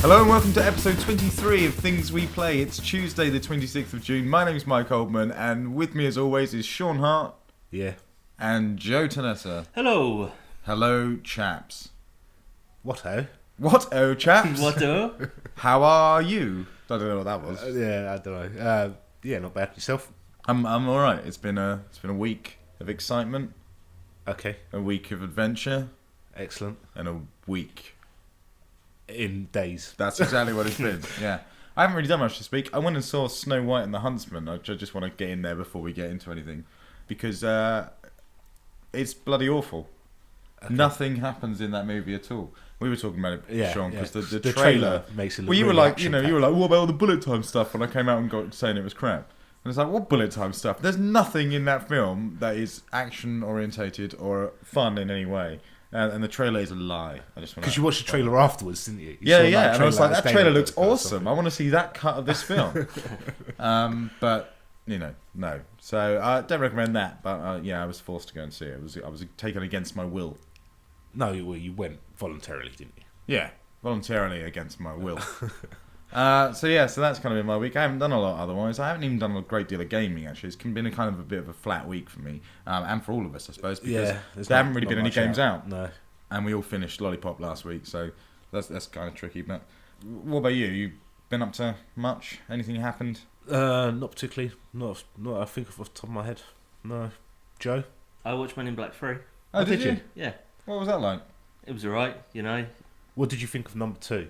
Hello and welcome to episode 23 of Things We Play. It's Tuesday the 26th of June. My name is Mike Oldman and with me as always is Sean Hart. Yeah. And Joe Tanessa. Hello. Hello, chaps. What-o? What-o, chaps? What-o? How are you? I don't know what that was. Yeah, I don't know. Yeah, not bad. Yourself? I'm alright. It's been a week of excitement. Okay. A week of adventure. Excellent. And a week. In days. That's exactly what it's been, yeah. I haven't really done much this week. I went and saw Snow White and the Huntsman. I just want to get in there before we get into anything. Because it's bloody awful. Okay. Nothing happens in that movie at all. We were talking about it, Sean, because the trailer makes it look well, you really were like, what about all the bullet time stuff? And I came out and got saying it was crap. And it's like, what bullet time stuff? There's nothing in that film that is action orientated or fun in any way. And the trailer is a lie. Because you watched the trailer afterwards, didn't you? Yeah. And I was like, that trailer looks awesome. I want to see that cut of this film. But, no. So I don't recommend that. But, I was forced to go and see it. I was taken against my will. No, you went voluntarily, didn't you? Yeah, voluntarily against my will. So that's kind of been my week. I haven't done a lot otherwise. I haven't even done a great deal of gaming, actually. It's been a kind of a bit of a flat week for me, and for all of us, I suppose, because there haven't really been any games out. No. And we all finished Lollipop last week, so that's kind of tricky. But what about you? You been up to much? Anything happened? Not particularly. Not I think off the top of my head. No. Joe? I watched Men in Black 3. Oh, did you? Yeah. What was that like? It was alright, What did you think of number 2?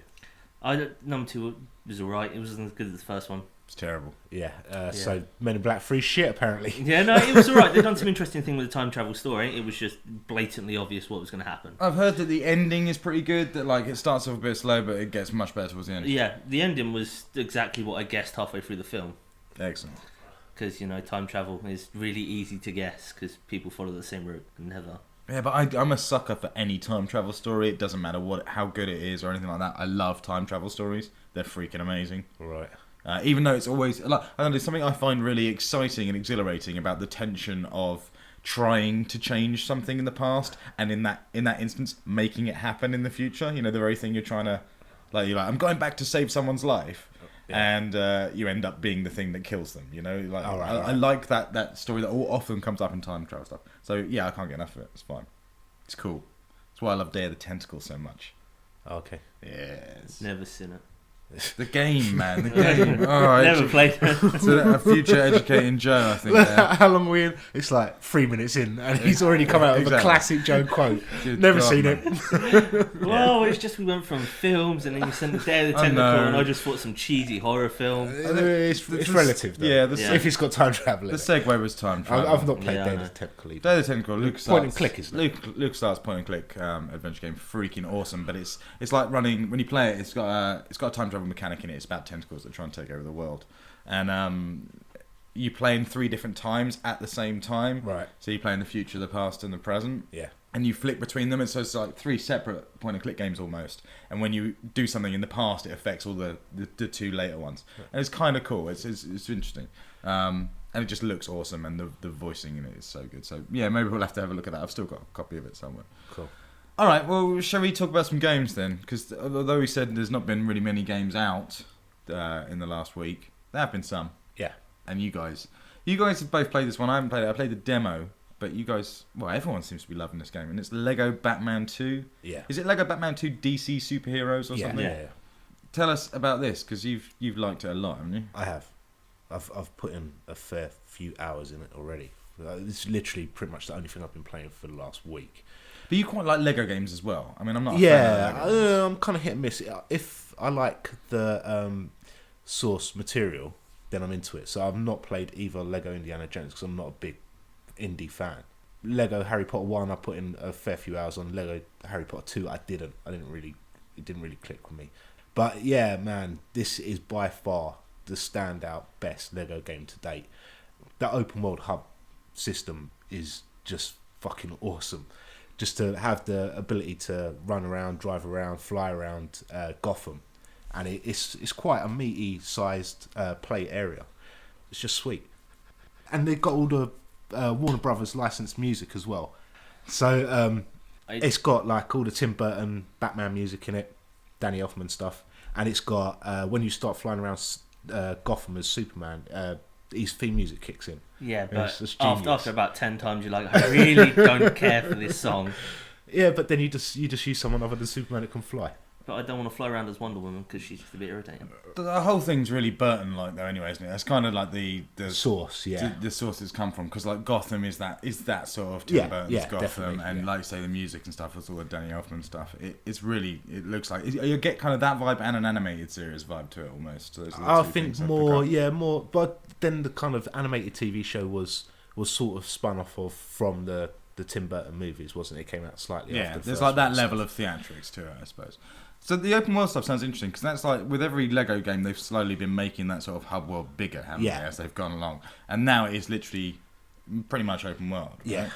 Number 2 was alright. It wasn't as good as the first one. It's terrible. Yeah. So Men in Black 3 shit, apparently. Yeah, no, it was alright. They've done some interesting thing with the time travel story. It was just blatantly obvious what was going to happen. I've heard that the ending is pretty good. That it starts off a bit slow, but it gets much better towards the end. Yeah, the ending was exactly what I guessed halfway through the film. Excellent. Because time travel is really easy to guess because people follow the same route and never. Yeah, but I'm a sucker for any time travel story. It doesn't matter how good it is or anything like that. I love time travel stories. They're freaking amazing. Right. Even though it's always there's something I find really exciting and exhilarating about the tension of trying to change something in the past and in that instance making it happen in the future. The very thing you're trying to I'm going back to save someone's life. Yeah. And you end up being the thing that kills them, I like that story that often comes up in time travel stuff. So yeah, I can't get enough of it. It's fine. It's cool. That's why I love Day of the Tentacle so much. Okay. Yes. Never seen it. The game, man. The game. All right. Never played it. So a future educating Joe, I think. How long are we in? It's like 3 minutes in, and he's already come out with a classic Joe quote. Never seen it. Well, it's just we went from films, and then you sent the Day of the Tentacle, and I just thought some cheesy horror film. It's relative, though. Yeah, if it's got time travel. The segue was time travel. I've not played Day of the Tentacle either. Day of the Tentacle, point and click, isn't it? LucasArts point and click adventure game, freaking awesome. But it's like running when you play it. It's got a time travel mechanic in it. It's about tentacles that try and take over the world, and you play in 3 different times at the same time. Right. So you play in the future, the past, and the present. Yeah. And you flick between them, and so it's like 3 separate point and click games almost. And when you do something in the past, it affects all the 2 later ones. Right. And it's kind of cool. It's interesting, and it just looks awesome. And the voicing in it is so good. So yeah, maybe we'll have to have a look at that. I've still got a copy of it somewhere. Cool. All right, well, shall we talk about some games then? Because although we said there's not been really many games out in the last week, there have been some. Yeah. And you guys have both played this one. I haven't played it. I played the demo, but you guys, everyone seems to be loving this game. And it's Lego Batman 2. Yeah. Is it Lego Batman 2 DC Superheroes or something? Yeah. Tell us about this, because you've liked it a lot, haven't you? I have. I've put in a fair few hours in it already. It's literally pretty much the only thing I've been playing for the last week. But you quite like Lego games as well. I mean, I'm not a fan of Lego games. I'm kind of hit and miss. If I like the source material, then I'm into it. So I've not played either Lego Indiana Jones because I'm not a big indie fan. Lego Harry Potter 1, I put in a fair few hours on. Lego Harry Potter 2, it didn't really click with me. But yeah, man, this is by far the standout best Lego game to date. The open world hub system is just fucking awesome. Just to have the ability to run around, drive around, fly around Gotham, and it's quite a meaty sized play area. It's just sweet, and they've got all the Warner Brothers licensed music as well. So it's got like all the Tim Burton Batman music in it, Danny Elfman stuff. and it's got when you start flying around Gotham as Superman, his theme music kicks in. Yeah, but It's after about 10 times, you're like, I really don't care for this song. Yeah, but then you just use someone other than Superman that can fly. But I don't want to fly around as Wonder Woman because she's just a bit irritating. The whole thing's really Burton-like, though, anyway, isn't it? That's kind of like the source, yeah. The source it's come from, because like Gotham is that sort of Tim Burton's Gotham, and like you say, the music and stuff, it's all the Danny Elfman stuff. It looks like you get kind of that vibe and an animated series vibe to it almost. So I think more, but then the kind of animated TV show was sort of spun off of from the Tim Burton movies, wasn't it? It came out slightly after the there's first like that one, level of theatrics to it, I suppose. So the open world stuff sounds interesting, because that's like with every Lego game they've slowly been making that sort of hub world bigger, haven't they, as they've gone along, and now it is literally pretty much open world. Right? Yeah,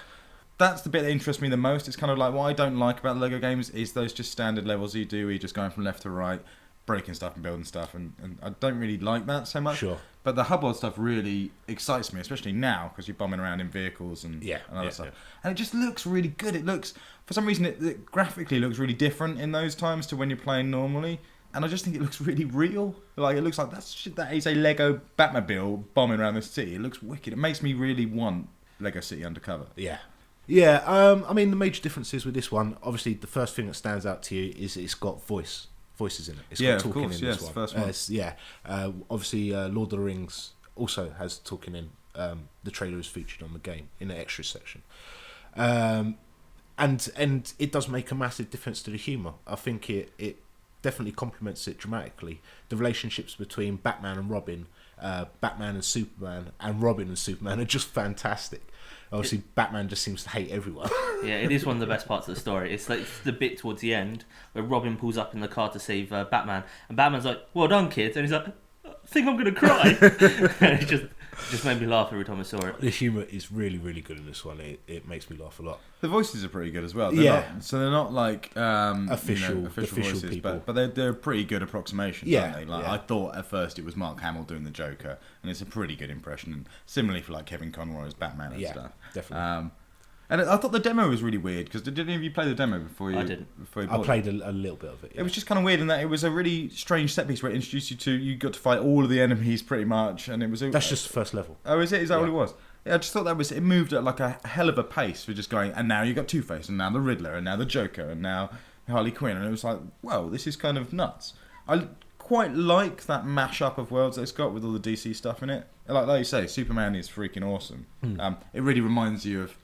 that's the bit that interests me the most. It's kind of like what I don't like about the Lego games is those just standard levels you do, where you're just going from left to right, breaking stuff and building stuff, and I don't really like that so much. Sure. But the hub world stuff really excites me, especially now, because you're bombing around in vehicles and other stuff. Yeah. And it just looks really good. It looks, for some reason, it graphically looks really different in those times to when you're playing normally. And I just think it looks really real. Like, it looks like that is a Lego Batmobile bombing around the city. It looks wicked. It makes me really want Lego City Undercover. Yeah. Yeah, I mean, the major differences with this one, obviously, the first thing that stands out to you is it's got voices in it. It's got talking in this one. First one. Obviously, Lord of the Rings also has talking in. The trailer is featured on the game in the extras section, and it does make a massive difference to the humour. I think it definitely complements it dramatically. The relationships between Batman and Robin, Batman and Superman, and Robin and Superman are just fantastic. Obviously, Batman just seems to hate everyone. Yeah, it is one of the best parts of the story. It's like the bit towards the end where Robin pulls up in the car to save Batman, and Batman's like, "Well done, kids," and he's like, "I think I'm going to cry." And it just made me laugh every time I saw it. The humour is really, really good in this one. It makes me laugh a lot. The voices are pretty good as well. They're not like official voices, people, but they're a pretty good approximation, aren't they? Like, I thought at first it was Mark Hamill doing the Joker, and it's a pretty good impression. And similarly for like Kevin Conroy as Batman and stuff. Definitely. And I thought the demo was really weird, because did any of you play the demo before you? I didn't. I played a little bit of it. Yeah. It was just kind of weird in that it was a really strange set piece where it introduced you got to fight all of the enemies pretty much, and it was. That's just the first level. Oh, is it? Is that what it was? Yeah, I just thought it moved at like a hell of a pace for just going, and now you got Two-Face, and now the Riddler, and now the Joker, and now Harley Quinn, and it was like, whoa, this is kind of nuts. I quite like that mashup of worlds that it's got with all the DC stuff in it. Like you say, Superman is freaking awesome. It really reminds you of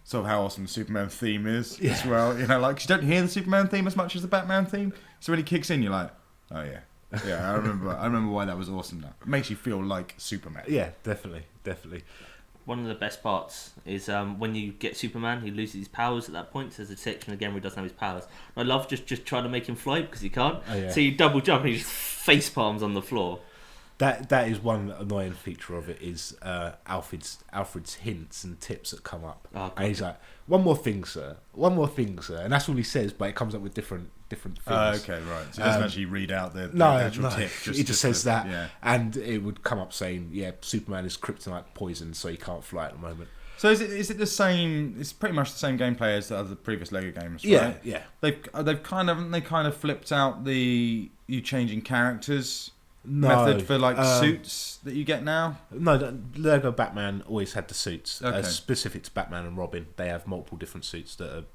sort of how awesome the Superman theme is as well. You know, like, you don't hear the Superman theme as much as the Batman theme. So when it kicks in, you're like, oh yeah. Yeah, I remember why that was awesome now. It makes you feel like Superman. Yeah, definitely. One of the best parts is when you get Superman, he loses his powers at that point. So there's a section again where he doesn't have his powers. And I love just trying to make him fly because he can't. Oh, yeah. So you double jump and he just face palms on the floor. That is one annoying feature of it is Alfred's hints and tips that come up. Oh, and he's like, one more thing, sir. And that's all he says, but it comes up with different things. Okay, right. So he doesn't actually read out the actual tip. He just says that, and it would come up saying, Superman is kryptonite poison, so he can't fly at the moment. So is it the same? It's pretty much the same gameplay as the other previous Lego games, right? Yeah. They've kind of flipped out the you changing characters method for like suits that you get now. No, Lego Batman always had the suits specific to Batman and Robin. They have multiple different suits that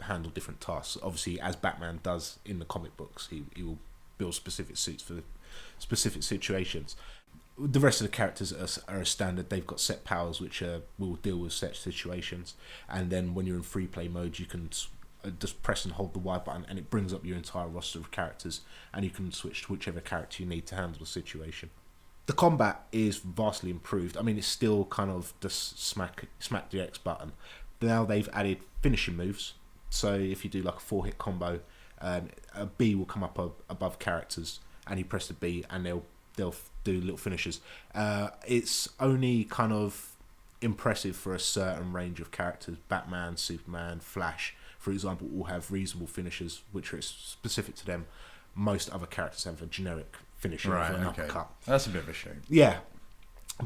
handle different tasks. Obviously, as Batman does in the comic books, he will build specific suits for specific situations. The rest of the characters are a standard. They've got set powers which will deal with set situations. And then when you're in free play mode, you can just press and hold the Y button, and it brings up your entire roster of characters, and you can switch to whichever character you need to handle the situation. The combat is vastly improved. I mean, it's still kind of just smack the X button. Now they've added finishing moves. So if you do like a 4-hit combo, a B will come up above characters, and you press the B, and they'll do little finishes. It's only kind of impressive for a certain range of characters. Batman, Superman, Flash, for example, all have reasonable finishes which are specific to them. Most other characters have a generic finisher of an uppercut. That's a bit of a shame. Yeah,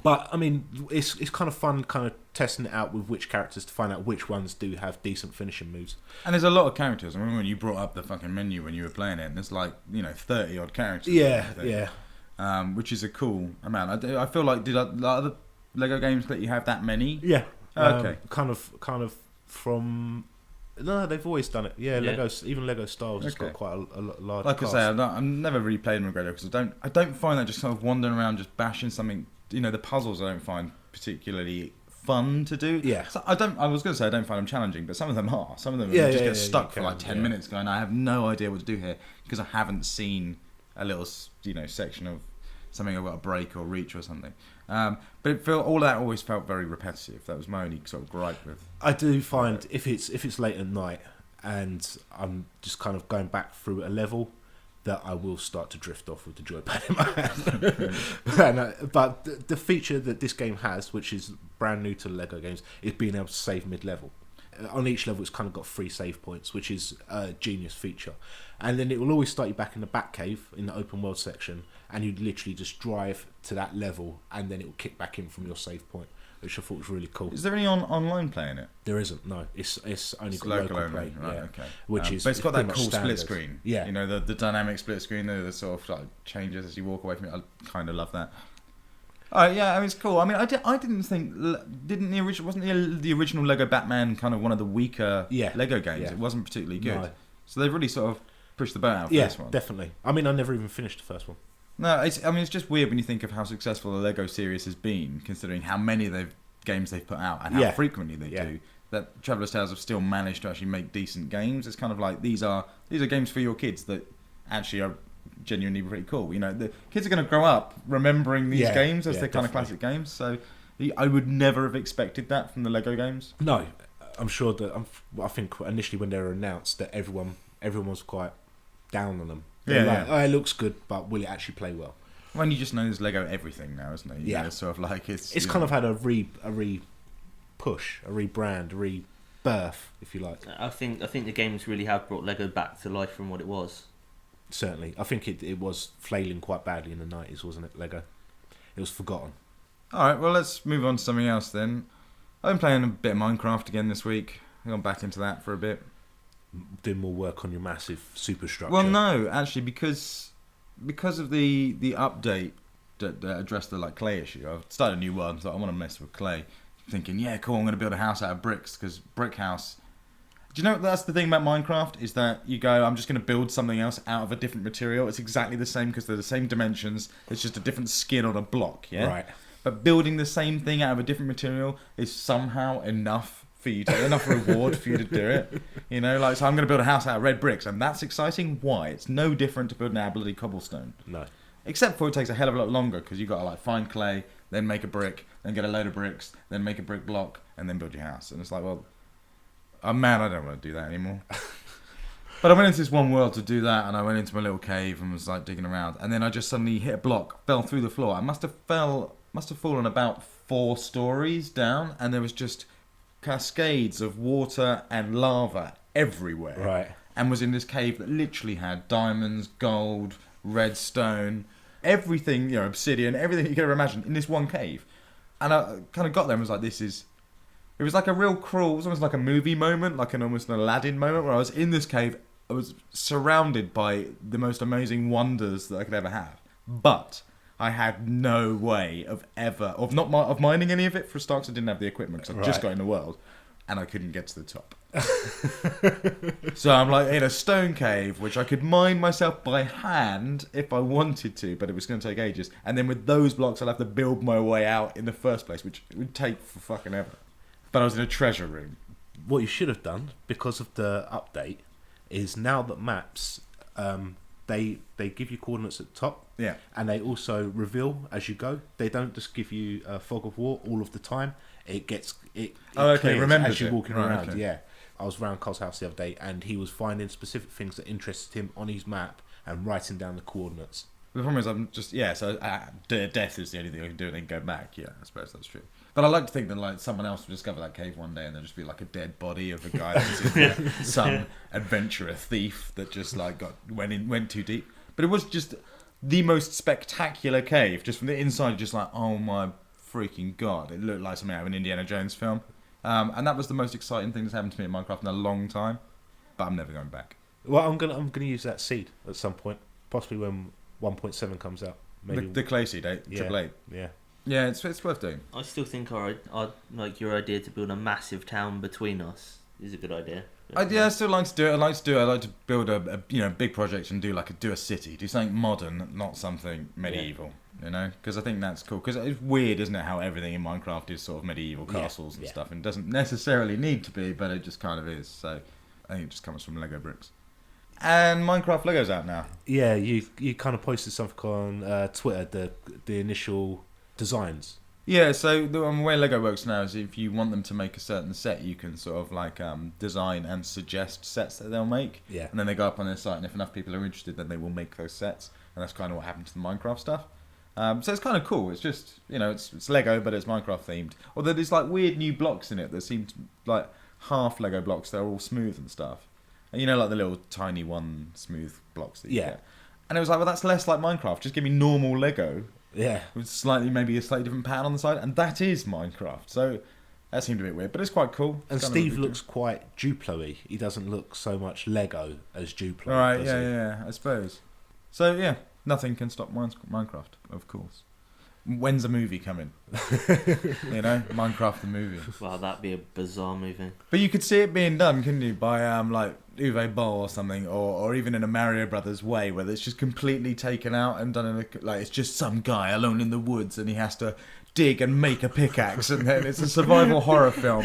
but I mean, it's kind of fun, kind of testing it out with which characters to find out which ones do have decent finishing moves. And there's a lot of characters. I remember when you brought up the fucking menu when you were playing it, and there's like 30 odd characters. Yeah. Which is a cool amount. I feel like other Lego games let you have that many? Yeah. Okay. Kind of from. No, they've always done it. Yeah, Yeah. Lego Styles has got quite a large. Like cast. I say, I've never really played Regretto because I don't find that just kind of wandering around just bashing something. The puzzles I don't find particularly fun to do. Yeah. So I was going to say I don't find them challenging, but some of them are. Some of them get stuck for like 10 minutes going, I have no idea what to do here because I haven't seen a little section of something I've got to break or reach or something. But all that always felt very repetitive. That was my only sort of gripe with. I do find if it's late at night and I'm just kind of going back through a level, that I will start to drift off with the joypad in my hand. But the feature that this game has, which is brand new to Lego games, is being able to save mid-level. On each level, it's kind of got 3 save points, which is a genius feature. And then it will always start you back in the back cave in the open world section, and you literally just drive to that level, and then it will kick back in from your save point, which I thought was really cool. Is there any online play in it? There isn't. No, it's only It's got local only. play. Right, Yeah. okay. Which is but it's got that cool standard. split screen. Yeah. The dynamic split screen. The sort of like changes as you walk away from it. I kind of love that. Oh yeah, I mean it's cool. I mean, I didn't think wasn't the original Lego Batman kind of one of the weaker Lego games. Yeah. It wasn't particularly good. No. So they've really sort of pushed the boat out for this one. Definitely. I mean, I never even finished the first one. No, it's just weird when you think of how successful the Lego series has been, considering how many games they've put out and how frequently they do. That Traveller's Tales have still managed to actually make decent games. It's kind of like these are games for your kids that actually are genuinely pretty cool. The kids are going to grow up remembering these games as their kind of classic games. So I would never have expected that from the Lego games. No, I'm sure that I think initially when they were announced that everyone was quite down on them. They're like, oh, it looks good, but will it actually play well? When you just know there's Lego everything now, isn't it? It's sort of like it's kind of had a push, a rebrand, a rebirth, if you like. I think the games really have brought Lego back to life from what it was. Certainly. I think it was flailing quite badly in the 90s, wasn't it, Lego? It was forgotten. Alright, well let's move on to something else then. I've been playing a bit of Minecraft again this week. I've gone back into that for a bit. Doing more work on your massive superstructure. Well, no, actually, because of the update that addressed the clay issue, I've started a new one, so I want to mess with clay. Thinking, yeah, cool, I'm going to build a house out of bricks, because brick house... Do you know that's the thing about Minecraft, is that you go, I'm just going to build something else out of a different material. It's exactly the same, because they're the same dimensions, it's just a different skin on a block, yeah? Right. But building the same thing out of a different material is somehow enough for you to enough reward for you to do it, so I'm going to build a house out of red bricks, and that's exciting. Why? It's no different to building out of bloody cobblestone. No. Except for it takes a hell of a lot longer because you've got to find clay, then make a brick, then get a load of bricks, then make a brick block, and then build your house. And it's like, well, oh man, I don't want to do that anymore. But I went into this one world to do that, and I went into my little cave and was digging around, and then I just suddenly hit a block, fell through the floor. I must have fallen about 4 stories down, and there was just cascades of water and lava everywhere. Right. And was in this cave that literally had diamonds, gold, redstone, everything, obsidian, everything you could ever imagine in this one cave. And I kind of got there and was like, it was like a real cruel, it was almost like a movie moment, like almost an Aladdin moment where I was in this cave, I was surrounded by the most amazing wonders that I could ever have. But I had no way of mining any of it for a start, because I didn't have the equipment, because I just got in the world, and I couldn't get to the top. So I'm in a stone cave, which I could mine myself by hand if I wanted to, but it was going to take ages. And then with those blocks, I'd have to build my way out in the first place, which would take for fucking ever. But I was in a treasure room. What you should have done, because of the update, is now that maps... They give you coordinates at the top, and they also reveal as you go. They don't just give you a fog of war all of the time. It clears as you're walking around. Okay. Yeah, I was around Cole's house the other day, and he was finding specific things that interested him on his map and writing down the coordinates. The problem is I'm just so death is the only thing I can do and then go back. Yeah, I suppose that's true. But I like to think that someone else will discover that cave one day and there'll just be a dead body of a guy that's some adventurer thief that just went too deep. But it was just the most spectacular cave, just from the inside, just oh my freaking god, it looked like something out of an Indiana Jones film. And that was the most exciting thing that's happened to me in Minecraft in a long time. But I'm never going back. Well, I'm gonna use that seed at some point, possibly when 1.7 comes out. Maybe The clay seed, Triple Eight. Yeah. Yeah, it's worth doing. I still think our like your idea to build a massive town between us is a good idea. I still like to do it. I like to build a big project and do a city, do something modern, not something medieval. You know, because I think that's cool. Because it's weird, isn't it, how everything in Minecraft is sort of medieval castles and stuff, and it doesn't necessarily need to be, but it just kind of is. So I think it just comes from Lego bricks. And Minecraft Lego's out now. Yeah, you kind of posted something on Twitter, the initial designs. Yeah, so the way Lego works now is if you want them to make a certain set, you can sort of design and suggest sets that they'll make. Yeah. And then they go up on their site, and if enough people are interested, then they will make those sets. And that's kind of what happened to the Minecraft stuff. So it's kind of cool. It's just, it's Lego, but it's Minecraft themed. Although there's weird new blocks in it that seem like half Lego blocks. They're all smooth and stuff. And like the little tiny one smooth blocks that you get. And it was well, that's less like Minecraft. Just give me normal Lego. Yeah. With maybe a slightly different pattern on the side. And that is Minecraft. So that seemed a bit weird, but it's quite cool. And Steve looks quite Duplo-y. He doesn't look so much Lego as Duplo. Right, yeah, I suppose. So, yeah, nothing can stop Minecraft, of course. When's a movie coming? Minecraft the movie. Wow, that'd be a bizarre movie. But you could see it being done, couldn't you, by Uwe Boll or something, or even in a Mario Brothers way, where it's just completely taken out and done in it's just some guy alone in the woods and he has to dig and make a pickaxe, and then it's a survival horror film,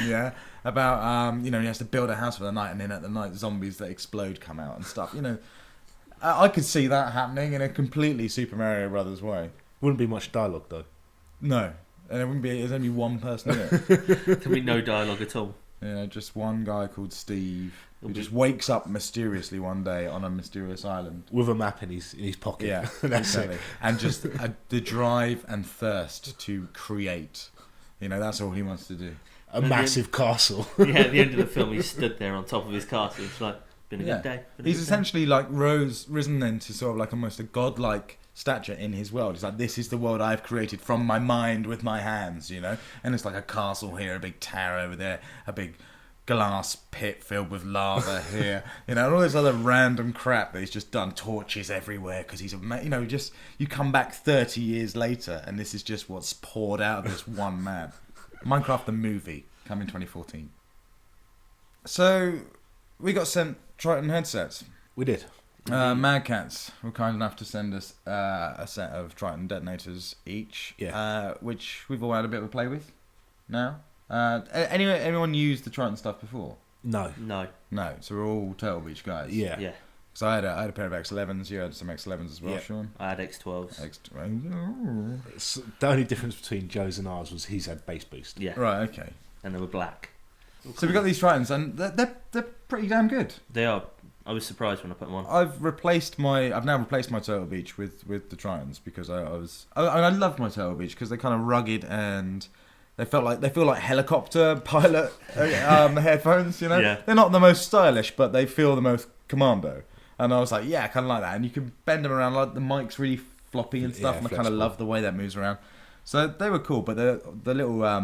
about he has to build a house for the night, and then at the night zombies that explode come out and stuff. I could see that happening in a completely Super Mario Brothers way. Wouldn't be much dialogue though. No, and there's only one person in it. There'd be no dialogue at all. Just one guy called Steve who just wakes up mysteriously one day on a mysterious island with a map in his pocket. Yeah, that's exactly. it. And just the drive and thirst to create. That's all he wants to do. A massive castle. At the end of the film, he stood there on top of his castle. It's been a good day. He's essentially risen into sort of almost a godlike stature in his world. He's this is the world I've created from my mind with my hands, and it's a castle here, a big tower over there, a big glass pit filled with lava here, and all this other random crap that he's just done, torches everywhere because he's you come back 30 years later and this is just what's poured out of this one man. Minecraft the movie, coming 2014. So we got sent Triton headsets. We did. Mad Cats were kind enough to send us a set of Triton detonators each, which we've all had a bit of a play with now. Anyone used the Triton stuff before? No. So we're all Turtle Beach guys. Yeah. So I had a pair of X11s. You had some X11s as well, Yeah. Sean. I had X12s. The only difference between Joe's and ours was he's had bass boost. Yeah. Right. Okay. And they were black. So we got these Tritons, and they're pretty damn good. They are. I was surprised when I put them on. I've now replaced my Turtle Beach with the Tritons because I loved my Turtle Beach because they're kind of rugged and they feel like helicopter pilot headphones. Yeah. They're not the most stylish, but they feel the most commando. And I was I kind of like that. And you can bend them around, the mic's really floppy and stuff. Yeah, and I kind of love the way that moves around. So they were cool, but the little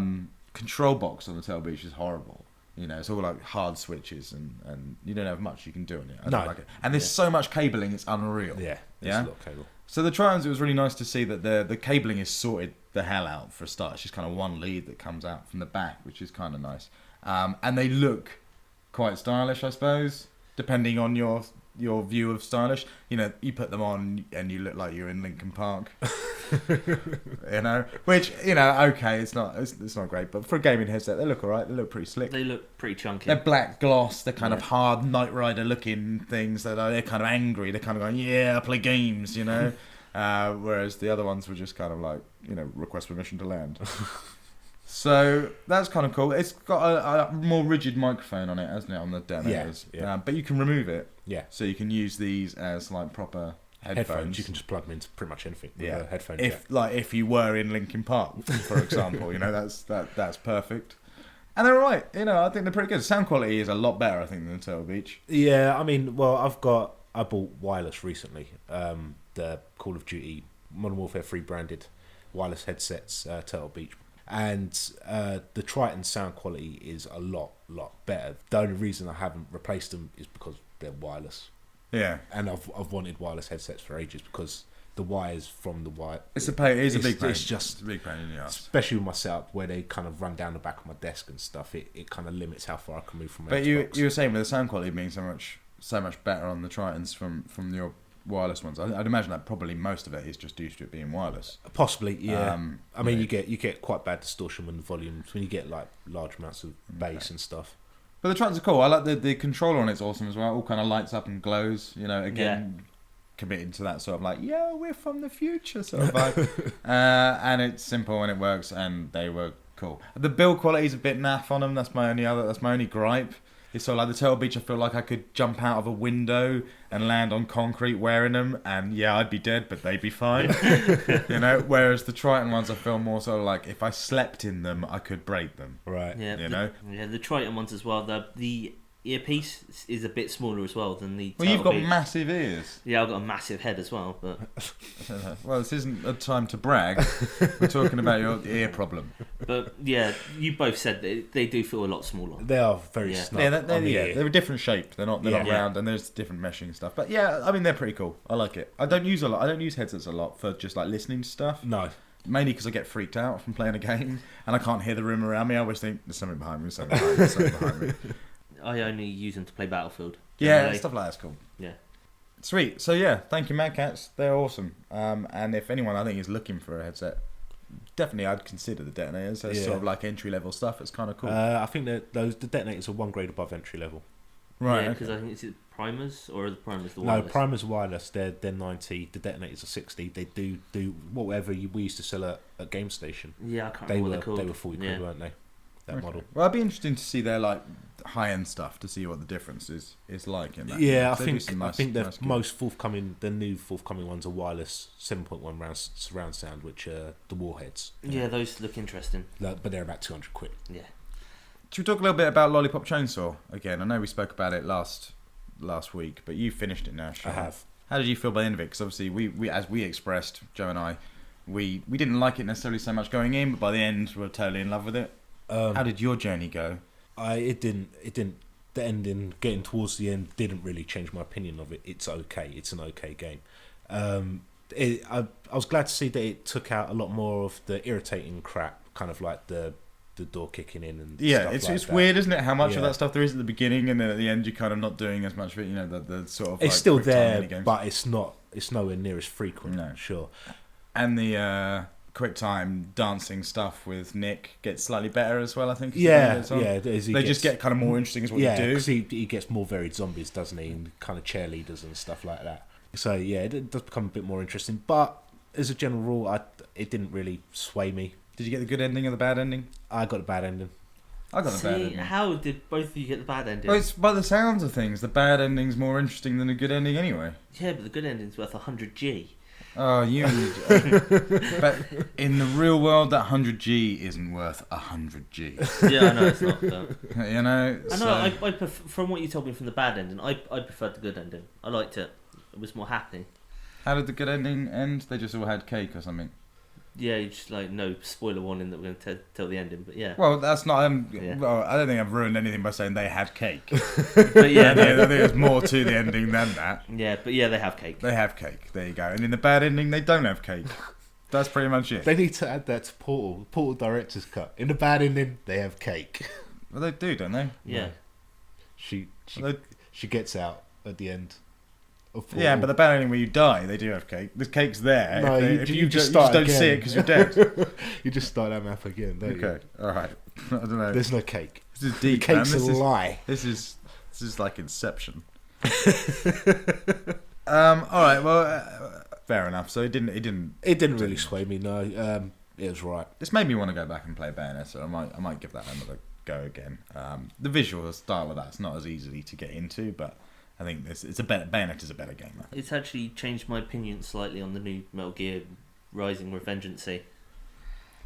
control box on the Turtle Beach is horrible. It's all hard switches and you don't have much you can do on it. I don't like it. And there's so much cabling, it's unreal. Yeah, there's a lot of cable. So the Tritons, it was really nice to see that the cabling is sorted the hell out for a start. It's just kind of one lead that comes out from the back, which is kind of nice. And they look quite stylish, I suppose, depending on your view of stylish. You put them on and you look like you're in Lincoln Park. Which okay, it's not great, but for a gaming headset they look alright. They look pretty slick. They look pretty chunky. They're black gloss. They're kind of hard Knight Rider looking things they're kind of angry. They're kind of going, I play games, whereas the other ones were just kind of request permission to land. So that's kind of cool. It's got a more rigid microphone on it, hasn't it, on the detonators? Yeah. But you can remove it. Yeah. So you can use these as proper headphones. You can just plug them into pretty much anything. Yeah. With a headphone if you were in Linkin Park, for example, that's perfect. And they're alright. I think they're pretty good. Sound quality is a lot better, I think, than Turtle Beach. Yeah. I mean, well, I bought wireless recently. The Call of Duty Modern Warfare 3 branded wireless headsets, Turtle Beach. And the Triton sound quality is a lot better. The only reason I haven't replaced them is because they're wireless. Yeah. And I've wanted wireless headsets for ages because the wires from the wire... It's a pain. It's a big pain. It's just... It's a big pain in the ass. Especially with my setup where they kind of run down the back of my desk and stuff. It kind of limits how far I can move from my But Xbox. you were saying with the sound quality being so much better on the Tritons from your wireless ones. I'd imagine that probably most of it is just due to it being wireless. Possibly, yeah. I mean, yeah. you get quite bad distortion when the volumes, when you get like large amounts of bass and stuff. But the Tritons are cool. I like the controller on it's awesome as well. It all kind of lights up and glows. You know, again, committed to that sort of like, yeah, we're from the future sort of vibe. And it's simple and it works, and they were cool. The build quality is a bit naff on them. That's my only gripe. It's sort of like the Turtle Beach. I feel like I could jump out of a window and land on concrete wearing them, and yeah, I'd be dead, but they'd be fine. You know. Whereas the Triton ones, I feel more sort of like if I slept in them, I could break them. Right. Yeah. You know. Yeah, the Triton ones as well. The earpiece is a bit smaller as well than the. Well, you've got Turtle Beach. massive ears. Yeah, I've got a massive head as well, but Well, this isn't a time to brag. We're talking about your ear problem. yeah, you both said that they do feel a lot smaller. They are very Yeah. snug. Yeah, on the ear. they're a different shape. They're not Yeah. round, and there's different meshing and stuff. But yeah, I mean they're pretty cool. I like it. I don't use headsets a lot for just like listening to stuff. No. Mainly because I get freaked out from playing a game and I can't hear the room around me. I always think there's something behind me. There's something behind me. There's something behind me. I only use them to play Battlefield. Yeah, Generally. stuff like that's cool. Yeah. Sweet. So yeah, thank you, Mad Cats. They're awesome. And if anyone I think is looking for a headset, definitely I'd consider the detonators. It's sort of like entry level stuff. It's kind of cool. I think that the detonators are one grade above entry level. Right. Yeah, Okay. because I think it's primers or are the primers the No, wireless? primers wireless. They're 90. The detonators are 60. They do whatever we used to sell at Game Station. Yeah, I can't They remember were what they're called. 40 yeah. quid, weren't they? That Okay. model. Well, it'd be interesting to see their like high end stuff to see what the difference is like in that. Yeah, So they do some I nice- think the nice gear. the new forthcoming ones are wireless 7.1 round surround sound, which are the Warheads. Yeah, those look interesting. But they're about 200 quid. Yeah. Should we talk a little bit about Lollipop Chainsaw again? I know we spoke about it last week, but you finished it now. Sean. I have. How did you feel by the end of it? Because obviously we as we expressed, Joe and I, we didn't like it necessarily so much going in, but by the end we were totally in love with it. How did your journey go? It didn't. The ending, getting towards the end, didn't really change my opinion of it. It's okay. It's an okay game. I was glad to see that it took out a lot more of the irritating crap, kind of like the door kicking in and Yeah, stuff it's that. weird, isn't it? How much of Yeah. that stuff there is at the beginning, and then at the end you're kind of not doing as much of it. You know, the sort of It's like still quick time there, minigames. but it's not. It's nowhere near as frequent. No. Sure. And the quick time dancing stuff with Nick gets slightly better as well. I think. Yeah, as the game yeah. goes on. They just get kind of more interesting as what yeah, you do. because he gets more varied zombies, doesn't he? And kind of cheerleaders and stuff like that. So yeah, it does become a bit more interesting. But as a general rule, it didn't really sway me. Did you get the good ending or the bad ending? I got a bad ending. I got the bad See, ending. how did both of you get the bad ending? Well, it's by the sounds of things, the bad ending's more interesting than the good ending anyway. Yeah, but the good ending's worth 100G. Oh, you. But in the real world, that 100G isn't worth 100G. Yeah, I know it's not. But... You know. I know. I from what you told me from the bad ending, I preferred the good ending. I liked it. I was more happy. How did the good ending end? They just all had cake or something. Yeah, you just like no spoiler warning that we're going to tell the ending, but yeah. Well, that's not. Yeah. Well, I don't think I've ruined anything by saying they had cake. But yeah, I think there's more to the ending than that. yeah, but yeah, they have cake. They have cake. There you go. And in the bad ending, they don't have cake. That's pretty much it. They need to add that to Portal director's cut. In the bad ending, they have cake. Well, they do, don't they? Yeah. She Well, she gets out at the end. Of Yeah, Portal. but the bad ending where you die, they do have cake. The cake's there. No, If you just don't start see it again. because you're dead. You just start that map again, don't you? Okay, all right. I don't know. There's no cake. This is The deep, man. cake's This a is, lie. this is like Inception. All right. Well, fair enough. So it didn't. It didn't really sway me. No, it was right. This made me want to go back and play Bayonetta. So I might give that another go again. The visual style of that's not as easily to get into, but I think it's a better. Bayonetta's a better game. Though. It's actually changed my opinion slightly on the new Metal Gear Rising Revengeance.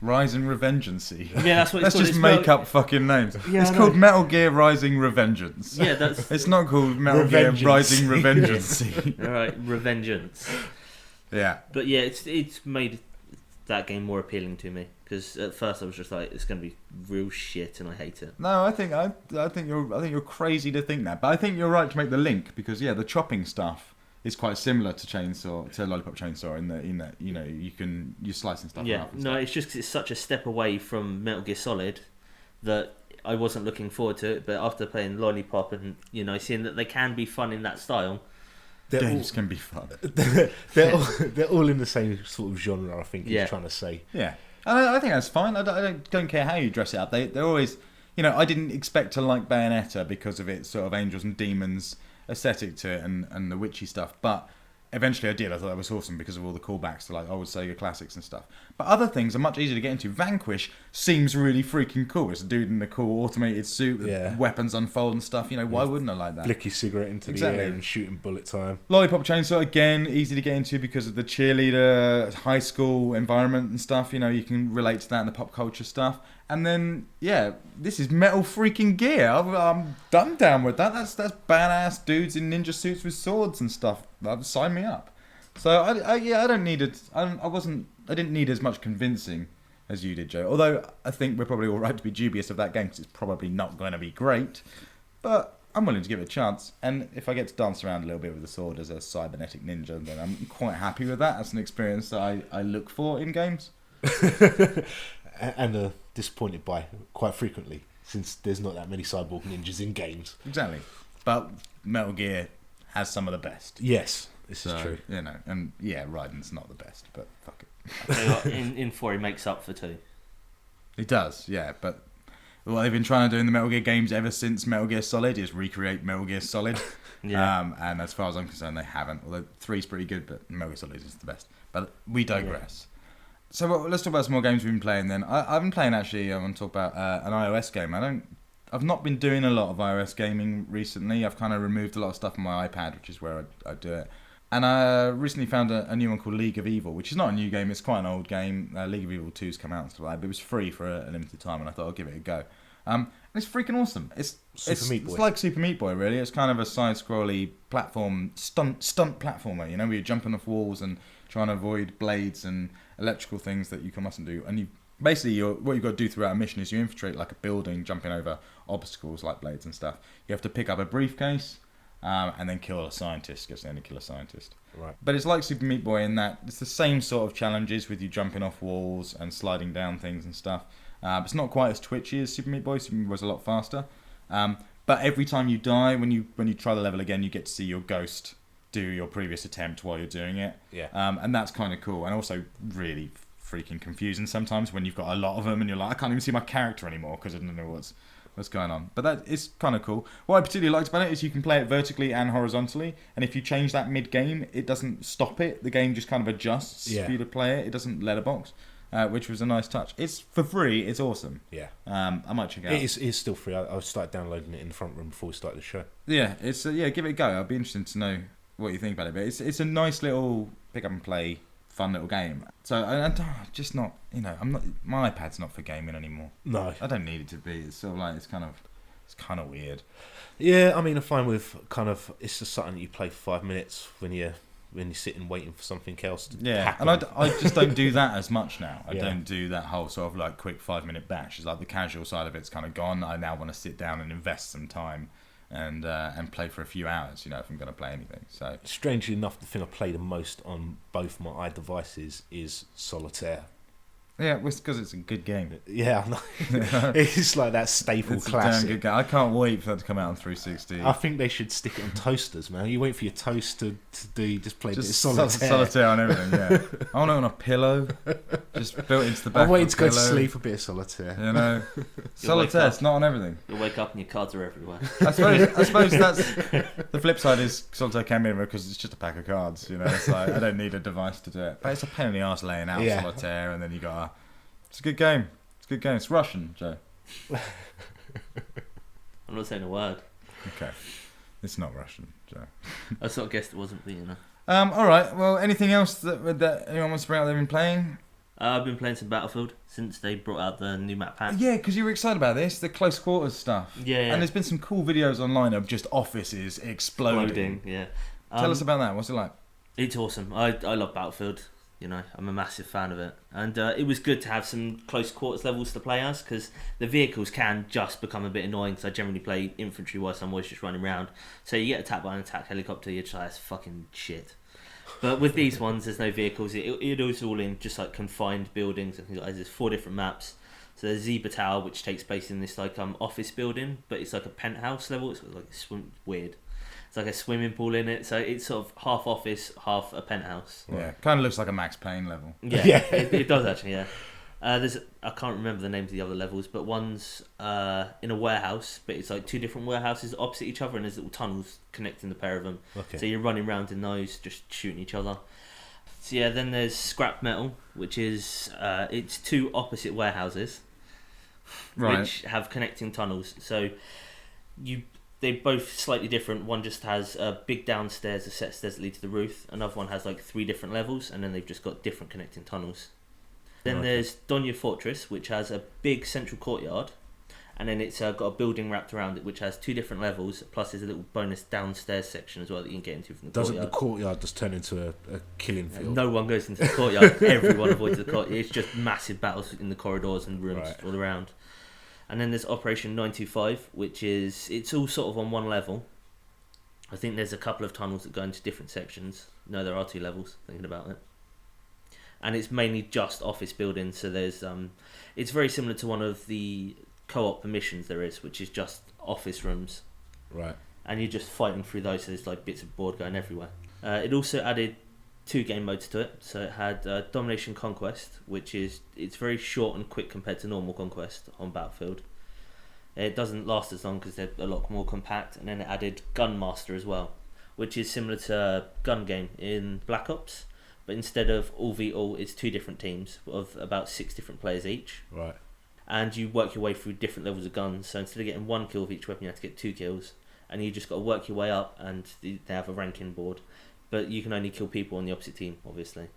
Rising Revengeance. Yeah, that's what it's Let's called. just It's make Metal- up fucking names. Yeah, It's I called know. Metal Gear Rising Revengeance. Yeah, that's It's not called Metal Gear Revengeance. Rising Revengeance. all right. Revengeance. Yeah. But yeah, it's made that game more appealing to me, because at first I was just like, it's going to be real shit and I hate it. No, I think you're crazy to think that, but I think you're right to make the link, because the chopping stuff is quite similar to Lollipop Chainsaw in that you're slicing stuff. Yeah, up and no, stuff. it's just 'cause it's such a step away from Metal Gear Solid that I wasn't looking forward to it. But after playing Lollipop and seeing that they can be fun in that style, Games can be fun. they're all in the same sort of genre. I think he's trying to say. Yeah, and I think that's fine. I don't care how you dress it up. They're always, I didn't expect to like Bayonetta because of its sort of angels and demons aesthetic to it and the witchy stuff, but eventually I did. I thought that was awesome because of all the callbacks to like old Sega classics and stuff. But other things are much easier to get into. Vanquish seems really freaking cool. It's a dude in a cool automated suit with weapons unfold and stuff. Why wouldn't I like that? Flick your cigarette into the air and shooting bullet time. Lollipop Chainsaw, again, easy to get into because of the cheerleader high school environment and stuff. You can relate to that and the pop culture stuff. And then, this is Metal freaking Gear. I'm down with that. That's badass dudes in ninja suits with swords and stuff. Sign me up. So I don't need it. I didn't need as much convincing as you did, Joe. Although I think we're probably all right to be dubious of that game because it's probably not going to be great. But I'm willing to give it a chance. And if I get to dance around a little bit with the sword as a cybernetic ninja, then I'm quite happy with that. That's an experience that I look for in games. And disappointed by quite frequently, since there's not that many cyborg ninjas in games. Exactly. But Metal Gear has some of the best. This is true. And Raiden's not the best, but fuck it. I tell you what, in 4 he makes up for 2. He does, but what they've been trying to do in the Metal Gear games ever since Metal Gear Solid is recreate Metal Gear Solid. And as far as I'm concerned, they haven't. Although 3's pretty good, but Metal Gear Solid is the best. But we digress. So let's talk about some more games we've been playing then. I've been playing, actually, I want to talk about an iOS game. I've not been doing a lot of iOS gaming recently. I've kind of removed a lot of stuff on my iPad, which is where I do it. And I recently found a new one called League of Evil, which is not a new game. It's quite an old game. League of Evil 2's come out and stuff like that, but it was free for a limited time, and I thought I'll give it a go. And it's freaking awesome. It's like Super Meat Boy, really. It's kind of a side-scrolly platform, stunt platformer, where you're jumping off walls and trying to avoid blades and electrical things that you mustn't do. And what you've got to do throughout a mission is you infiltrate like a building, jumping over obstacles like blades and stuff. You have to pick up a briefcase and then kill a scientist, because they only kill a scientist. Right. But it's like Super Meat Boy in that it's the same sort of challenges with you jumping off walls and sliding down things and stuff. It's not quite as twitchy as Super Meat Boy. Super Meat Boy's a lot faster. But every time you die, when you try the level again, you get to see your ghost do your previous attempt while you're doing it. Yeah. And that's kind of cool, and also really freaking confusing sometimes when you've got a lot of them and you're like, I can't even see my character anymore because I don't know what's going on. But that is kind of cool. What I particularly liked about it is you can play it vertically and horizontally, and if you change that mid-game, it doesn't stop it. The game just kind of adjusts for you to play it. It doesn't letterbox, which was a nice touch. It's for free. It's awesome. Yeah. I might check it out. It is still free. I started downloading it in the front room before we started the show. Yeah, it's give it a go. I'd be interested to know what you think about it. But it's a nice little pick up and play, fun little game. So I'm just not, I'm not. My iPad's not for gaming anymore. No, I don't need it to be. It's sort of like it's kind of weird. Yeah, I mean, I'm fine with it's just something that you play for 5 minutes when you're sitting waiting for something else to happen. And I just don't do that as much now. I don't do that whole sort of like quick 5-minute bash. It's like the casual side of it's kind of gone. I now want to sit down and invest some time and play for a few hours, if I'm going to play anything. So strangely enough, the thing I play the most on both my iDevices is Solitaire. Yeah, it's because it's a good game. Yeah, I know. It's like that staple it's classic. A damn good game. I can't wait for that to come out on 360. I think they should stick it on toasters, man. You wait for your toast to play a bit of Solitaire. Solitaire on everything, yeah. I want it on a pillow, just built into the back. I'm waiting of to a go to pillow. sleep, a bit of Solitaire. Solitaire, it's not on everything. You'll wake up and your cards are everywhere. I suppose that's the flip side is Solitaire can be because it's just a pack of cards. It's like I don't need a device to do it. But it's a pain in the arse laying out Solitaire, and then you got. It's a good game. It's Russian, Joe. I'm not saying a word. Okay, it's not Russian, Joe. I sort of guessed it wasn't, but All right. Well, anything else that anyone wants to bring out? They've been playing. I've been playing some Battlefield since they brought out the new map pack. Yeah, because you were excited about this, the close quarters stuff. Yeah. And there's been some cool videos online of just offices exploding. Yeah. Tell us about that. What's it like? It's awesome. I love Battlefield. I'm a massive fan of it. And it was good to have some close quarters levels to play as, because the vehicles can just become a bit annoying, because I generally play infantry whilst I'm always just running around. So you get attacked by an attack helicopter, you're just like, that's fucking shit. But with these ones, there's no vehicles. It is all in just like confined buildings and things like that. There's 4 different maps. So there's Zebra Tower, which takes place in this like office building, but it's like a penthouse level. It's like weird. It's like a swimming pool in it, so it's sort of half office, half a penthouse. Yeah, kind of looks like a Max Payne level. Yeah, it does actually. Yeah, I can't remember the names of the other levels, but one's in a warehouse, but it's like 2 different warehouses opposite each other, and there's little tunnels connecting the pair of them. Okay. So you're running around in those, just shooting each other. So yeah, then there's Scrap Metal, which is it's 2 opposite warehouses, Right. which have connecting tunnels. So they're both slightly different. One just has a big downstairs, a set of stairs that lead to the roof. Another one has like 3 different levels, and then they've just got different connecting tunnels. Then there's Donya Fortress, which has a big central courtyard, and then it's got a building wrapped around it, which has 2 different levels. Plus, there's a little bonus downstairs section as well that you can get into from the Doesn't courtyard. the courtyard just turn into a killing field? No one goes into the courtyard. Everyone avoids the courtyard. It's just massive battles in the corridors and rooms all around. And then there's Operation 925, which is, it's all sort of on one level. I think there's a couple of tunnels that go into different sections. No, there are 2 levels, thinking about it. And it's mainly just office buildings, so there's it's very similar to one of the co-op missions there is, which is just office rooms. Right. And you're just fighting through those, so there's like bits of board going everywhere. It also added 2 game modes to it. So it had Domination Conquest, which is, it's very short and quick compared to normal Conquest on Battlefield. It doesn't last as long because they're a lot more compact. And then it added Gunmaster as well, which is similar to Gun Game in Black Ops, but instead of all v all, it's 2 different teams of about 6 different players each. Right. And you work your way through different levels of guns. So instead of getting 1 kill with each weapon, you have to get 2 kills, and you just got to work your way up. And they have a ranking board, but you can only kill people on the opposite team, obviously.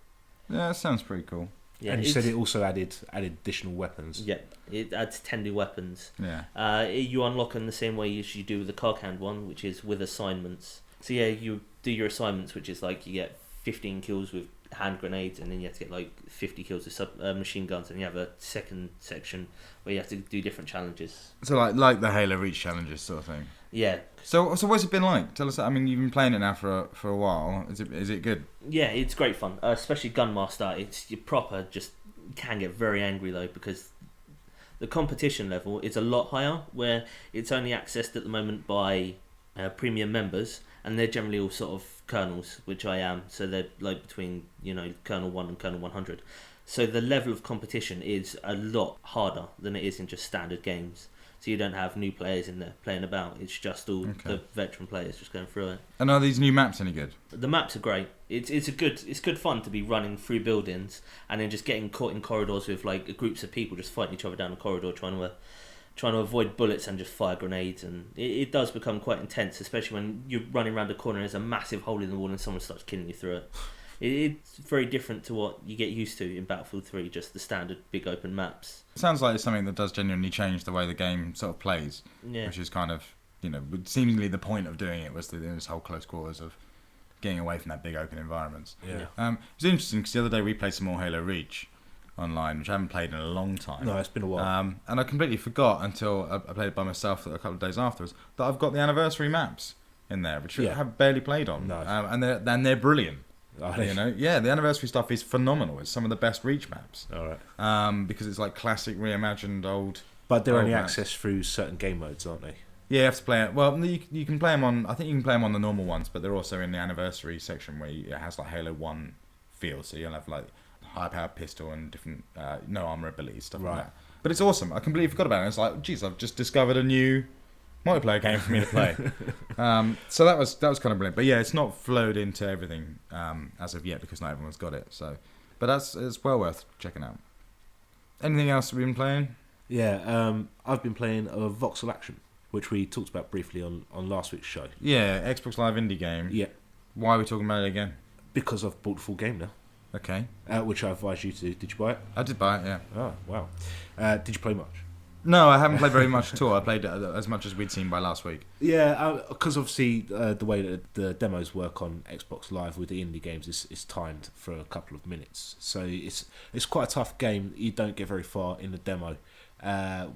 Yeah, that sounds pretty cool. Yeah, and you said it also added additional weapons. Yeah, it adds 10 new weapons. Yeah. You unlock them the same way as you do with the Carcand one, which is with assignments. So yeah, you do your assignments, which is like you get 15 kills with hand grenades, and then you have to get like 50 kills with machine guns, and you have a second section where you have to do different challenges. So like the Halo Reach challenges sort of thing. Yeah. So what's it been like? Tell us. I mean, you've been playing it now for a while. Is it good? Yeah, it's great fun, especially Gunmaster. It's you proper just can get very angry though, because the competition level is a lot higher, where it's only accessed at the moment by premium members, and they're generally all sort of colonels, which I am. So they're like between Colonel 1 and Colonel 100. So the level of competition is a lot harder than it is in just standard games. So you don't have new players in there playing about. It's just all the veteran players just going through it. And are these new maps any good? The maps are great. It's good fun to be running through buildings and then just getting caught in corridors with like groups of people just fighting each other down the corridor, trying to avoid bullets and just fire grenades. And it does become quite intense, especially when you're running around a corner and there's a massive hole in the wall and someone starts killing you through it. It's very different to what you get used to in Battlefield 3, just the standard big open maps. It sounds like it's something that does genuinely change the way the game sort of plays, which is kind of, seemingly the point of doing it was this whole close quarters of getting away from that big open environments. Yeah. It was interesting because the other day we played some more Halo Reach online, which I haven't played in a long time. No, it's been a while. And I completely forgot until I played it by myself a couple of days afterwards that I've got the anniversary maps in there, which I have barely played on. Nice. And they're brilliant. Oh, Yeah, the anniversary stuff is phenomenal. It's some of the best Reach maps. All right. Because it's like classic, reimagined old. But they're old only maps. accessed through certain game modes, aren't they? Yeah, you have to play it. Well, you can play them on. I think you can play them on the normal ones, but they're also in the anniversary section where it has like Halo 1 feel. So you'll have like high powered pistol and different no armor abilities, stuff like that. But it's awesome. I completely forgot about it. It's like, geez, I've just discovered a new multiplayer game for me to play. So that was kind of brilliant. But yeah, it's not flowed into everything as of yet because not everyone's got it. So, but it's well worth checking out. Anything else we've been playing? Yeah, I've been playing a voxel action, which we talked about briefly on last week's show. Yeah, Xbox Live indie game. Yeah. Why are we talking about it again? Because I've bought the full game now. Okay. Which I advise you to do. Did you buy it? I did buy it, yeah. Oh, wow. Did you play much? No, I haven't played very much at all. I played as much as we'd seen by last week. Yeah, because obviously the way that the demos work on Xbox Live with the indie games is timed for a couple of minutes, so it's quite a tough game. You don't get very far in the demo.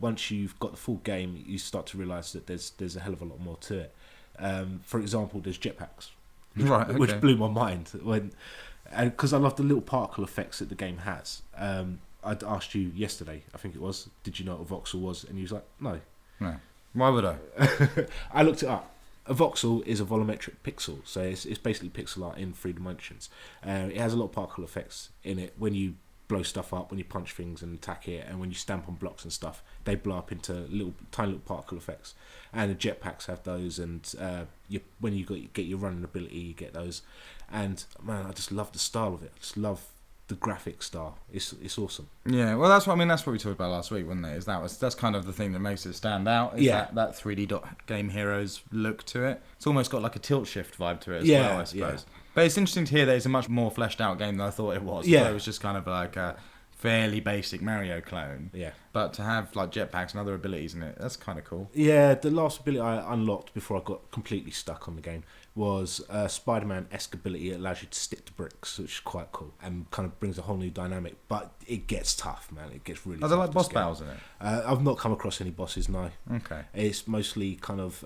Once you've got the full game, you start to realise that there's a hell of a lot more to it. For example, there's jetpacks, which blew my mind because I love the little particle effects that the game has. I'd asked you yesterday, I think it was, did you know what a voxel was? And you was like, no. No. Why would I? I looked it up. A voxel is a volumetric pixel, so it's basically pixel art in 3 dimensions. It has a lot of particle effects in it. When you blow stuff up, when you punch things and attack it, and when you stamp on blocks and stuff, they blow up into tiny little particle effects. And the jetpacks have those, and when you get your running ability, you get those. And man, I just love the style of it. I just love the graphic style. It's awesome. Yeah, well, that's what we talked about last week, wasn't it? That's kind of the thing that makes it stand out. Is that 3D Game Heroes look to it. It's almost got like a tilt shift vibe to it as well, I suppose. Yeah. But it's interesting to hear that it's a much more fleshed out game than I thought it was. Yeah, it was just kind of like a fairly basic Mario clone. Yeah, but to have like jetpacks and other abilities in it, that's kind of cool. Yeah, the last ability I unlocked before I got completely stuck on the game was a Spider-Man-esque ability. It allows you to stick to bricks, which is quite cool and kind of brings a whole new dynamic. But it gets tough, man. It gets really tough. Are there like boss battles in it? I've not come across any bosses, no. Okay. It's mostly kind of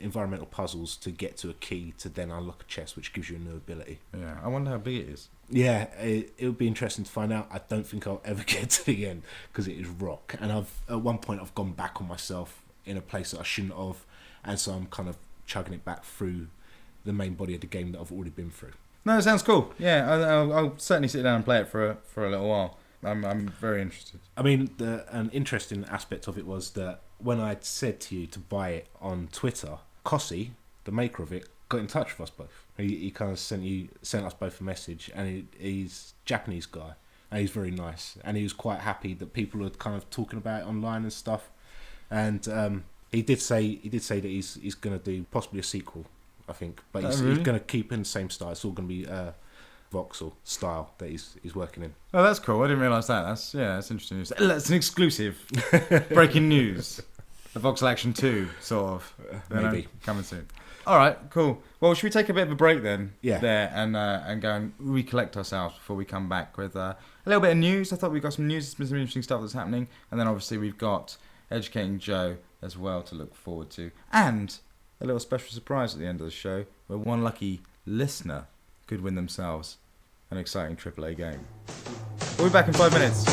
environmental puzzles to get to a key to then unlock a chest, which gives you a new ability. Yeah, I wonder how big it is. Yeah, it would be interesting to find out. I don't think I'll ever get to the end because it is rock. And at one point I've gone back on myself in a place that I shouldn't have, and so I'm kind of chugging it back through the main body of the game that I've already been through. No, it sounds cool. Yeah, I'll certainly sit down and play it for a little while. I'm very interested. I mean, an interesting aspect of it was that when I'd said to you to buy it on Twitter, Kossi, the maker of it, got in touch with us both. He kind of sent us both a message, and he's a Japanese guy, and he's very nice, and he was quite happy that people were kind of talking about it online and stuff. And he did say that he's going to do possibly a sequel, I think, but he's going to keep in the same style. It's all going to be voxel style that he's working in. Oh, that's cool. I didn't realise that. That's interesting news. That's an exclusive breaking news. The Voxel Action 2, sort of. Maybe coming soon. All right, cool. Well, should we take a bit of a break then? Yeah. There and go and recollect ourselves before we come back with a little bit of news. I thought we've got some news, some interesting stuff that's happening, and then obviously we've got Educating Joe as well to look forward to, and a little special surprise at the end of the show where one lucky listener could win themselves an exciting AAA game. We'll be back in 5 minutes.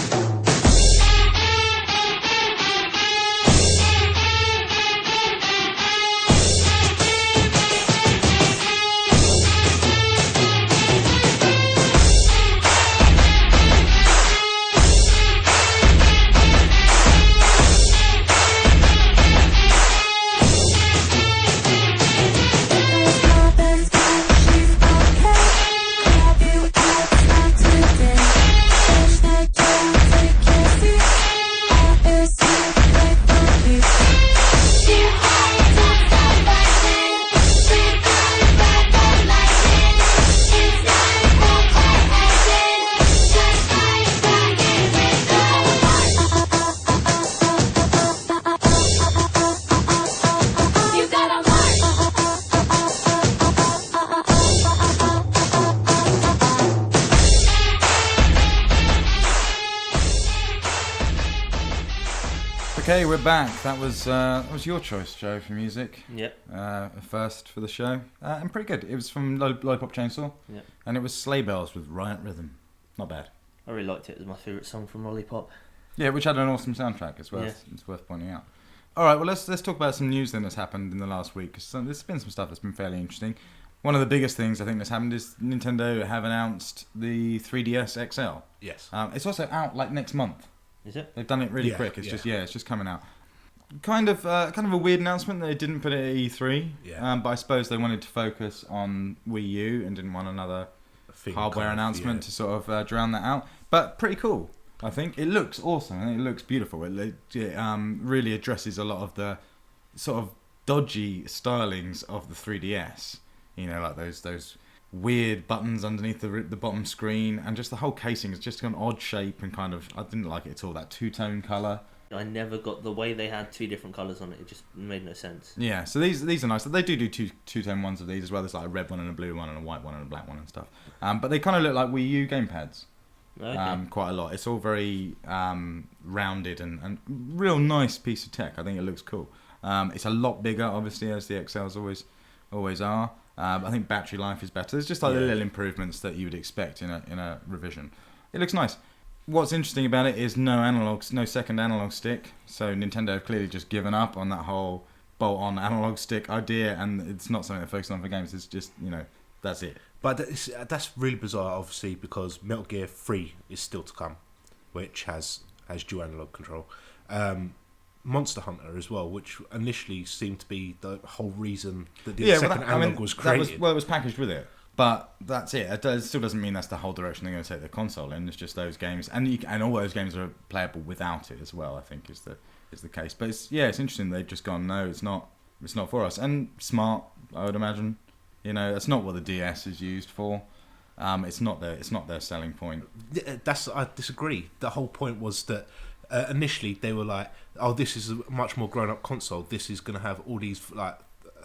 Okay, we're back. That was your choice, Joe, for music. Yep. First for the show, and pretty good. It was from Lollipop Chainsaw. Yep. And it was Sleigh Bells with Riot Rhythm. Not bad. I really liked it. It was my favourite song from Lollipop. Yeah, which had an awesome soundtrack. It's worth pointing out. All right, well let's talk about some news then that's happened in the last week. Because there's been some stuff that's been fairly interesting. One of the biggest things I think that's happened is Nintendo have announced the 3DS XL. Yes. It's also out like next month. Is it? They've done it really quick. It's just coming out. Kind of a weird announcement that they didn't put it at E3. Yeah. But I suppose they wanted to focus on Wii U and didn't want another hardware announcement to sort of drown that out. But pretty cool, I think. It looks awesome and it looks beautiful. It really addresses a lot of the sort of dodgy stylings of the 3DS. You know, like those weird buttons underneath the bottom screen, and just the whole casing is just an odd shape and kind of, I didn't like it at all, that two-tone colour. I never got the way they had 2 different colours on it. It just made no sense. Yeah, so these are nice. They do two-tone ones of these as well. There's like a red one and a blue one and a white one and a black one and stuff. But they kind of look like Wii U gamepads. Okay. Quite a lot. It's all very rounded and real nice piece of tech. I think it looks cool. It's a lot bigger, obviously, as the XLs always are. I think battery life is better. There's just like the little improvements that you would expect in a revision. It looks nice. What's interesting about it is no second analog stick. So Nintendo have clearly just given up on that whole bolt-on analog stick idea, and it's not something they're focusing on for games. It's just, that's it. But that's really bizarre, obviously, because Metal Gear 3 is still to come, which has dual analog control. Monster Hunter as well, which initially seemed to be the whole reason that the second analog was created. It was packaged with it. But that's it. It still doesn't mean that's the whole direction they're going to take the console in. It's just those games, and all those games are playable without it as well. I think is the case. But it's interesting. They've just gone, no, it's not for us. And smart, I would imagine. That's not what the DS is used for. It's not their selling point. I disagree. The whole point was that initially they were like, oh, this is a much more grown-up console. This is going to have all these like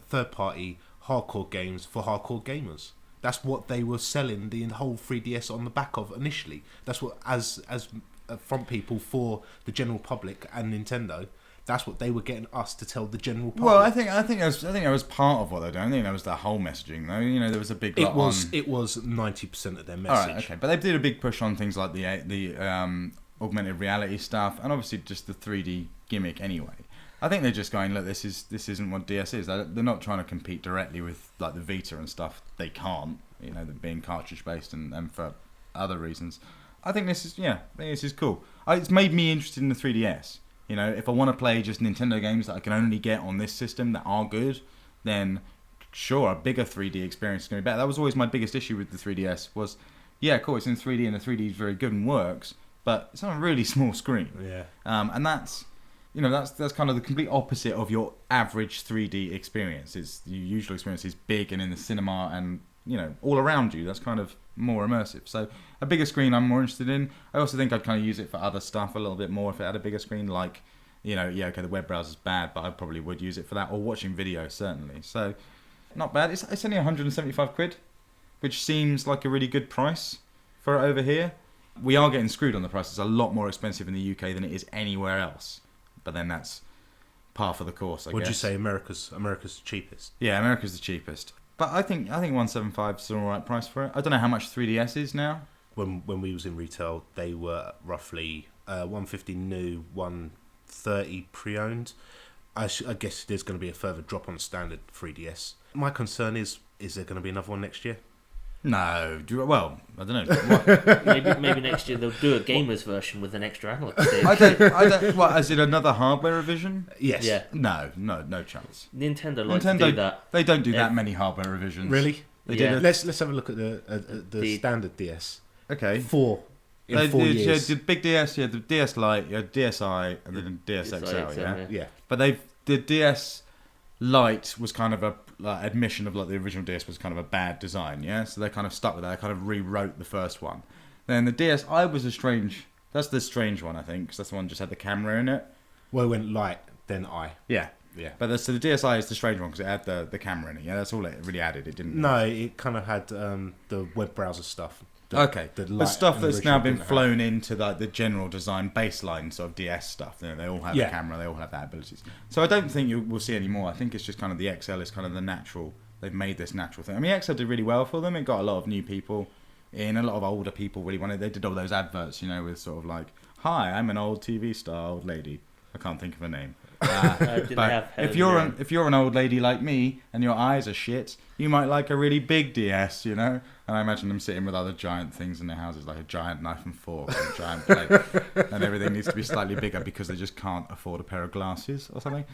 third-party hardcore games for hardcore gamers. That's what they were selling the whole 3DS on the back of initially. That's what, as front people for the general public and Nintendo, that's what they were getting us to tell the general public. Well, I think that was part of what they were doing. I think that was the whole messaging, though. There was a big. It was 90% of their message. All right, okay, but they did a big push on things like the augmented reality stuff, and obviously just the 3D gimmick anyway. I think they're just going, look, this isn't what DS is. They're not trying to compete directly with like the Vita and stuff. They can't, them being cartridge based and for other reasons. I think this is cool. It's made me interested in the 3DS. If I want to play just Nintendo games that I can only get on this system that are good, then sure, a bigger 3D experience is going to be better. That was always my biggest issue with the 3DS was, cool, it's in 3D and the 3D is very good and works, but it's on a really small screen. Yeah. And that's kind of the complete opposite of your average 3D experience. It's the usual experience is big and in the cinema and all around you. That's kind of more immersive. So a bigger screen I'm more interested in. I also think I'd kind of use it for other stuff a little bit more if it had a bigger screen. Like, the web browser's bad, but I probably would use it for that or watching video certainly. So not bad. It's only 175 quid, which seems like a really good price for it over here. We are getting screwed on the price. It's a lot more expensive in the UK than it is anywhere else. But then that's par for the course, I guess. Would you say America's the cheapest? Yeah, America's the cheapest. But I think 175 is an alright price for it. I don't know how much 3DS is now. When we was in retail, they were roughly 150 new, 130 pre-owned. I guess there's going to be a further drop on the standard 3DS. My concern is there going to be another one next year? No, well, I don't know. maybe next year they'll do a gamer's version with an extra analog stick. I don't. What? Is it another hardware revision? Yes. Yeah. No chance. Nintendo likes to do that. They don't do that many hardware revisions. Really? They Yeah. did. Let's have a look at the standard DS. Okay. 4 years. The big DS, the DS Lite, DSi, and then DS XL. Yeah. But the DS Lite was kind of a admission of like the original DS was kind of a bad design, so they kind of stuck with that. They kind of rewrote the first one. Then the DSi was that's the strange one, I think, because that's the one that just had the camera in it. Well, it went light, then I. Yeah. But the DSi is the strange one because it had the camera in it. Yeah, that's all it really added. It didn't. No, it kind of had the web browser stuff. The stuff that's now been flown into the general design baseline sort of DS stuff. They all have a camera, they all have that abilities. So I don't think we'll see any more. I think it's just kind of the XL is kind of the natural. They've made this natural thing. I mean, XL did really well for them. It got a lot of new people in. A lot of older people really wanted. They did all those adverts, with sort of like, "Hi, I'm an old TV star, old lady." I can't think of a name. But if you're an old lady like me and your eyes are shit, you might like a really big DS, And I imagine them sitting with other giant things in their houses, like a giant knife and fork, and a giant plate, and everything needs to be slightly bigger because they just can't afford a pair of glasses or something.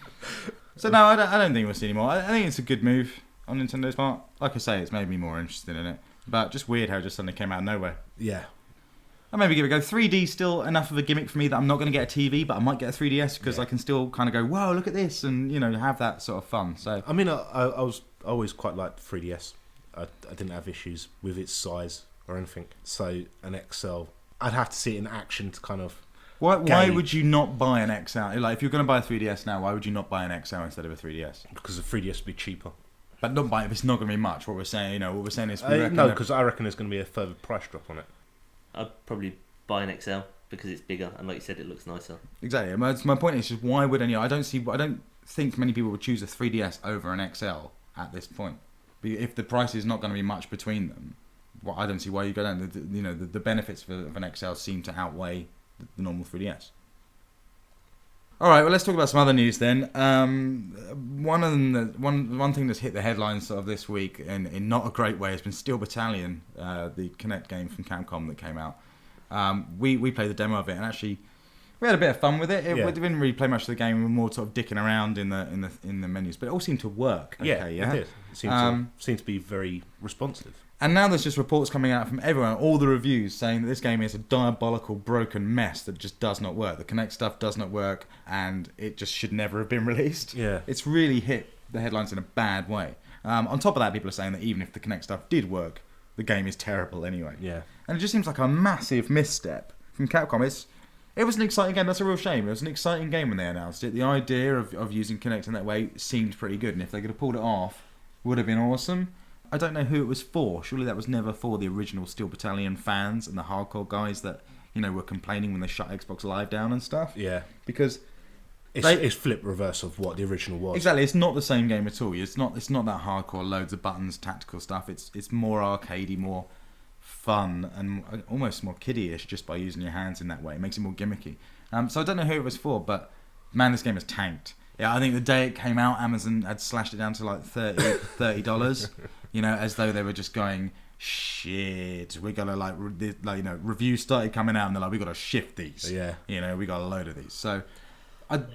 So no, I don't think we'll see anymore. I think it's a good move on Nintendo's part. Like I say, it's made me more interested in it, but just weird how it just suddenly came out of nowhere. Yeah. I'll maybe give it a go. 3D still enough of a gimmick for me that I'm not going to get a TV, but I might get a 3DS because I can still kind of go, whoa, look at this, and have that sort of fun. So I mean, I always quite liked 3DS. I didn't have issues with its size or anything. So an XL, I'd have to see it in action to kind of Why gauge. would you not buy an XL? Like, if you're going to buy a 3DS now, why would you not buy an XL instead of a 3DS? Because the 3DS would be cheaper. But not buy it if it's not going to be much. What we're saying, what we're saying is No, because I reckon there's going to be a further price drop on it. I'd probably buy an XL because it's bigger and, like you said, it looks nicer. Exactly. My point is just why would any? I don't think many people would choose a 3DS over an XL at this point. If the price is not going to be much between them, well, I don't see why you go down. The benefits of an XL seem to outweigh the normal 3DS. All right, well, let's talk about some other news then. One thing that's hit the headlines sort of this week in not a great way has been Steel Battalion, the Kinect game from Capcom that came out. We played the demo of it, and actually we had a bit of fun with it. We didn't really play much of the game. We were more sort of dicking around in the menus, but it all seemed to work. Okay, it did. It seemed to be very responsive. And now there's just reports coming out from everyone, all the reviews, saying that this game is a diabolical, broken mess that just does not work. The Kinect stuff does not work, and it just should never have been released. Yeah. It's really hit the headlines in a bad way. On top of that, people are saying that even if the Kinect stuff did work, the game is terrible anyway. Yeah. And it just seems like a massive misstep from Capcom. It was an exciting game. That's a real shame. It was an exciting game when they announced it. The idea of using Kinect in that way seemed pretty good, and if they could have pulled it off, it would have been awesome. I don't know who it was for. Surely that was never for the original Steel Battalion fans and the hardcore guys that were complaining when they shut Xbox Live down and stuff. Yeah, because it's flip reverse of what the original was. Exactly, it's not the same game at all. It's not that hardcore, loads of buttons, tactical stuff. It's more arcadey, more fun, and almost more kiddie-ish just by using your hands in that way. It makes it more gimmicky. So I don't know who it was for, but man, this game has tanked. Yeah, I think the day it came out, Amazon had slashed it down to like $30. As though they were just going, shit, we gotta reviews started coming out and they're like, we gotta shift these. Yeah. We got a load of these. So,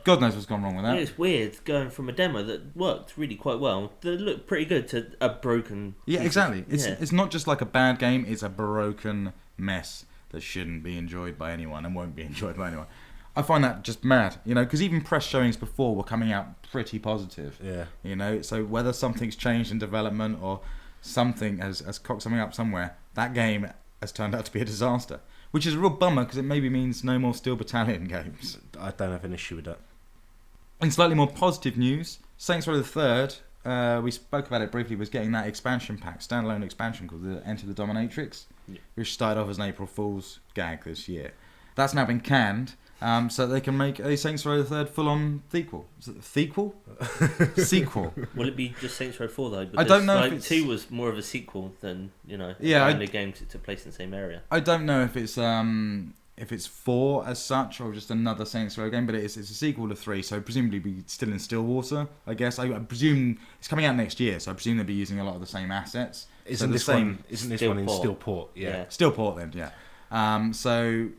God knows what's gone wrong with that. Yeah, it's weird going from a demo that worked really quite well, that looked pretty good, to a broken. Yeah, exactly. It's not just like a bad game; it's a broken mess that shouldn't be enjoyed by anyone and won't be enjoyed by anyone. I find that just mad, because even press showings before were coming out pretty positive. Yeah. So whether something's changed in development or something has cocked something up somewhere, that game has turned out to be a disaster, which is a real bummer because it maybe means no more Steel Battalion games. I don't have an issue with that. In slightly more positive news, Saints Row the Third, we spoke about it briefly, was getting that expansion pack, standalone expansion called the Enter the Dominatrix, which started off as an April Fool's gag this year. That's now been canned. So they can make a Saints Row the Third full-on sequel. Is it sequel? Sequel. Will it be just Saints Row 4 though? Because, I don't know if it's... 2 was more of a sequel than, a game that took place in the same area. I don't know if it's 4 as such or just another Saints Row game, but it's a sequel to 3, so presumably be still in Stillwater, I guess. I presume it's coming out next year, so I presume they'll be using a lot of the same assets. Isn't this one in Stillport? Yeah. Stillport then, yeah. So...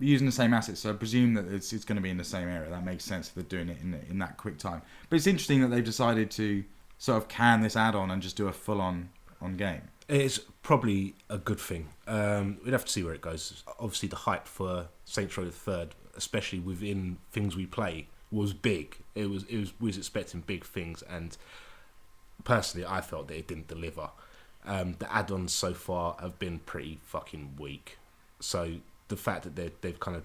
using the same assets, so I presume that it's going to be in the same area. That makes sense if they're doing it in that quick time. But it's interesting that they've decided to sort of can this add-on and just do a full-on game. It's probably a good thing. We'd have to see where it goes. Obviously, the hype for Saints Row the Third, especially within things we play, was big. We was expecting big things, and personally, I felt that it didn't deliver. The add-ons so far have been pretty fucking weak. So the fact that they've kind of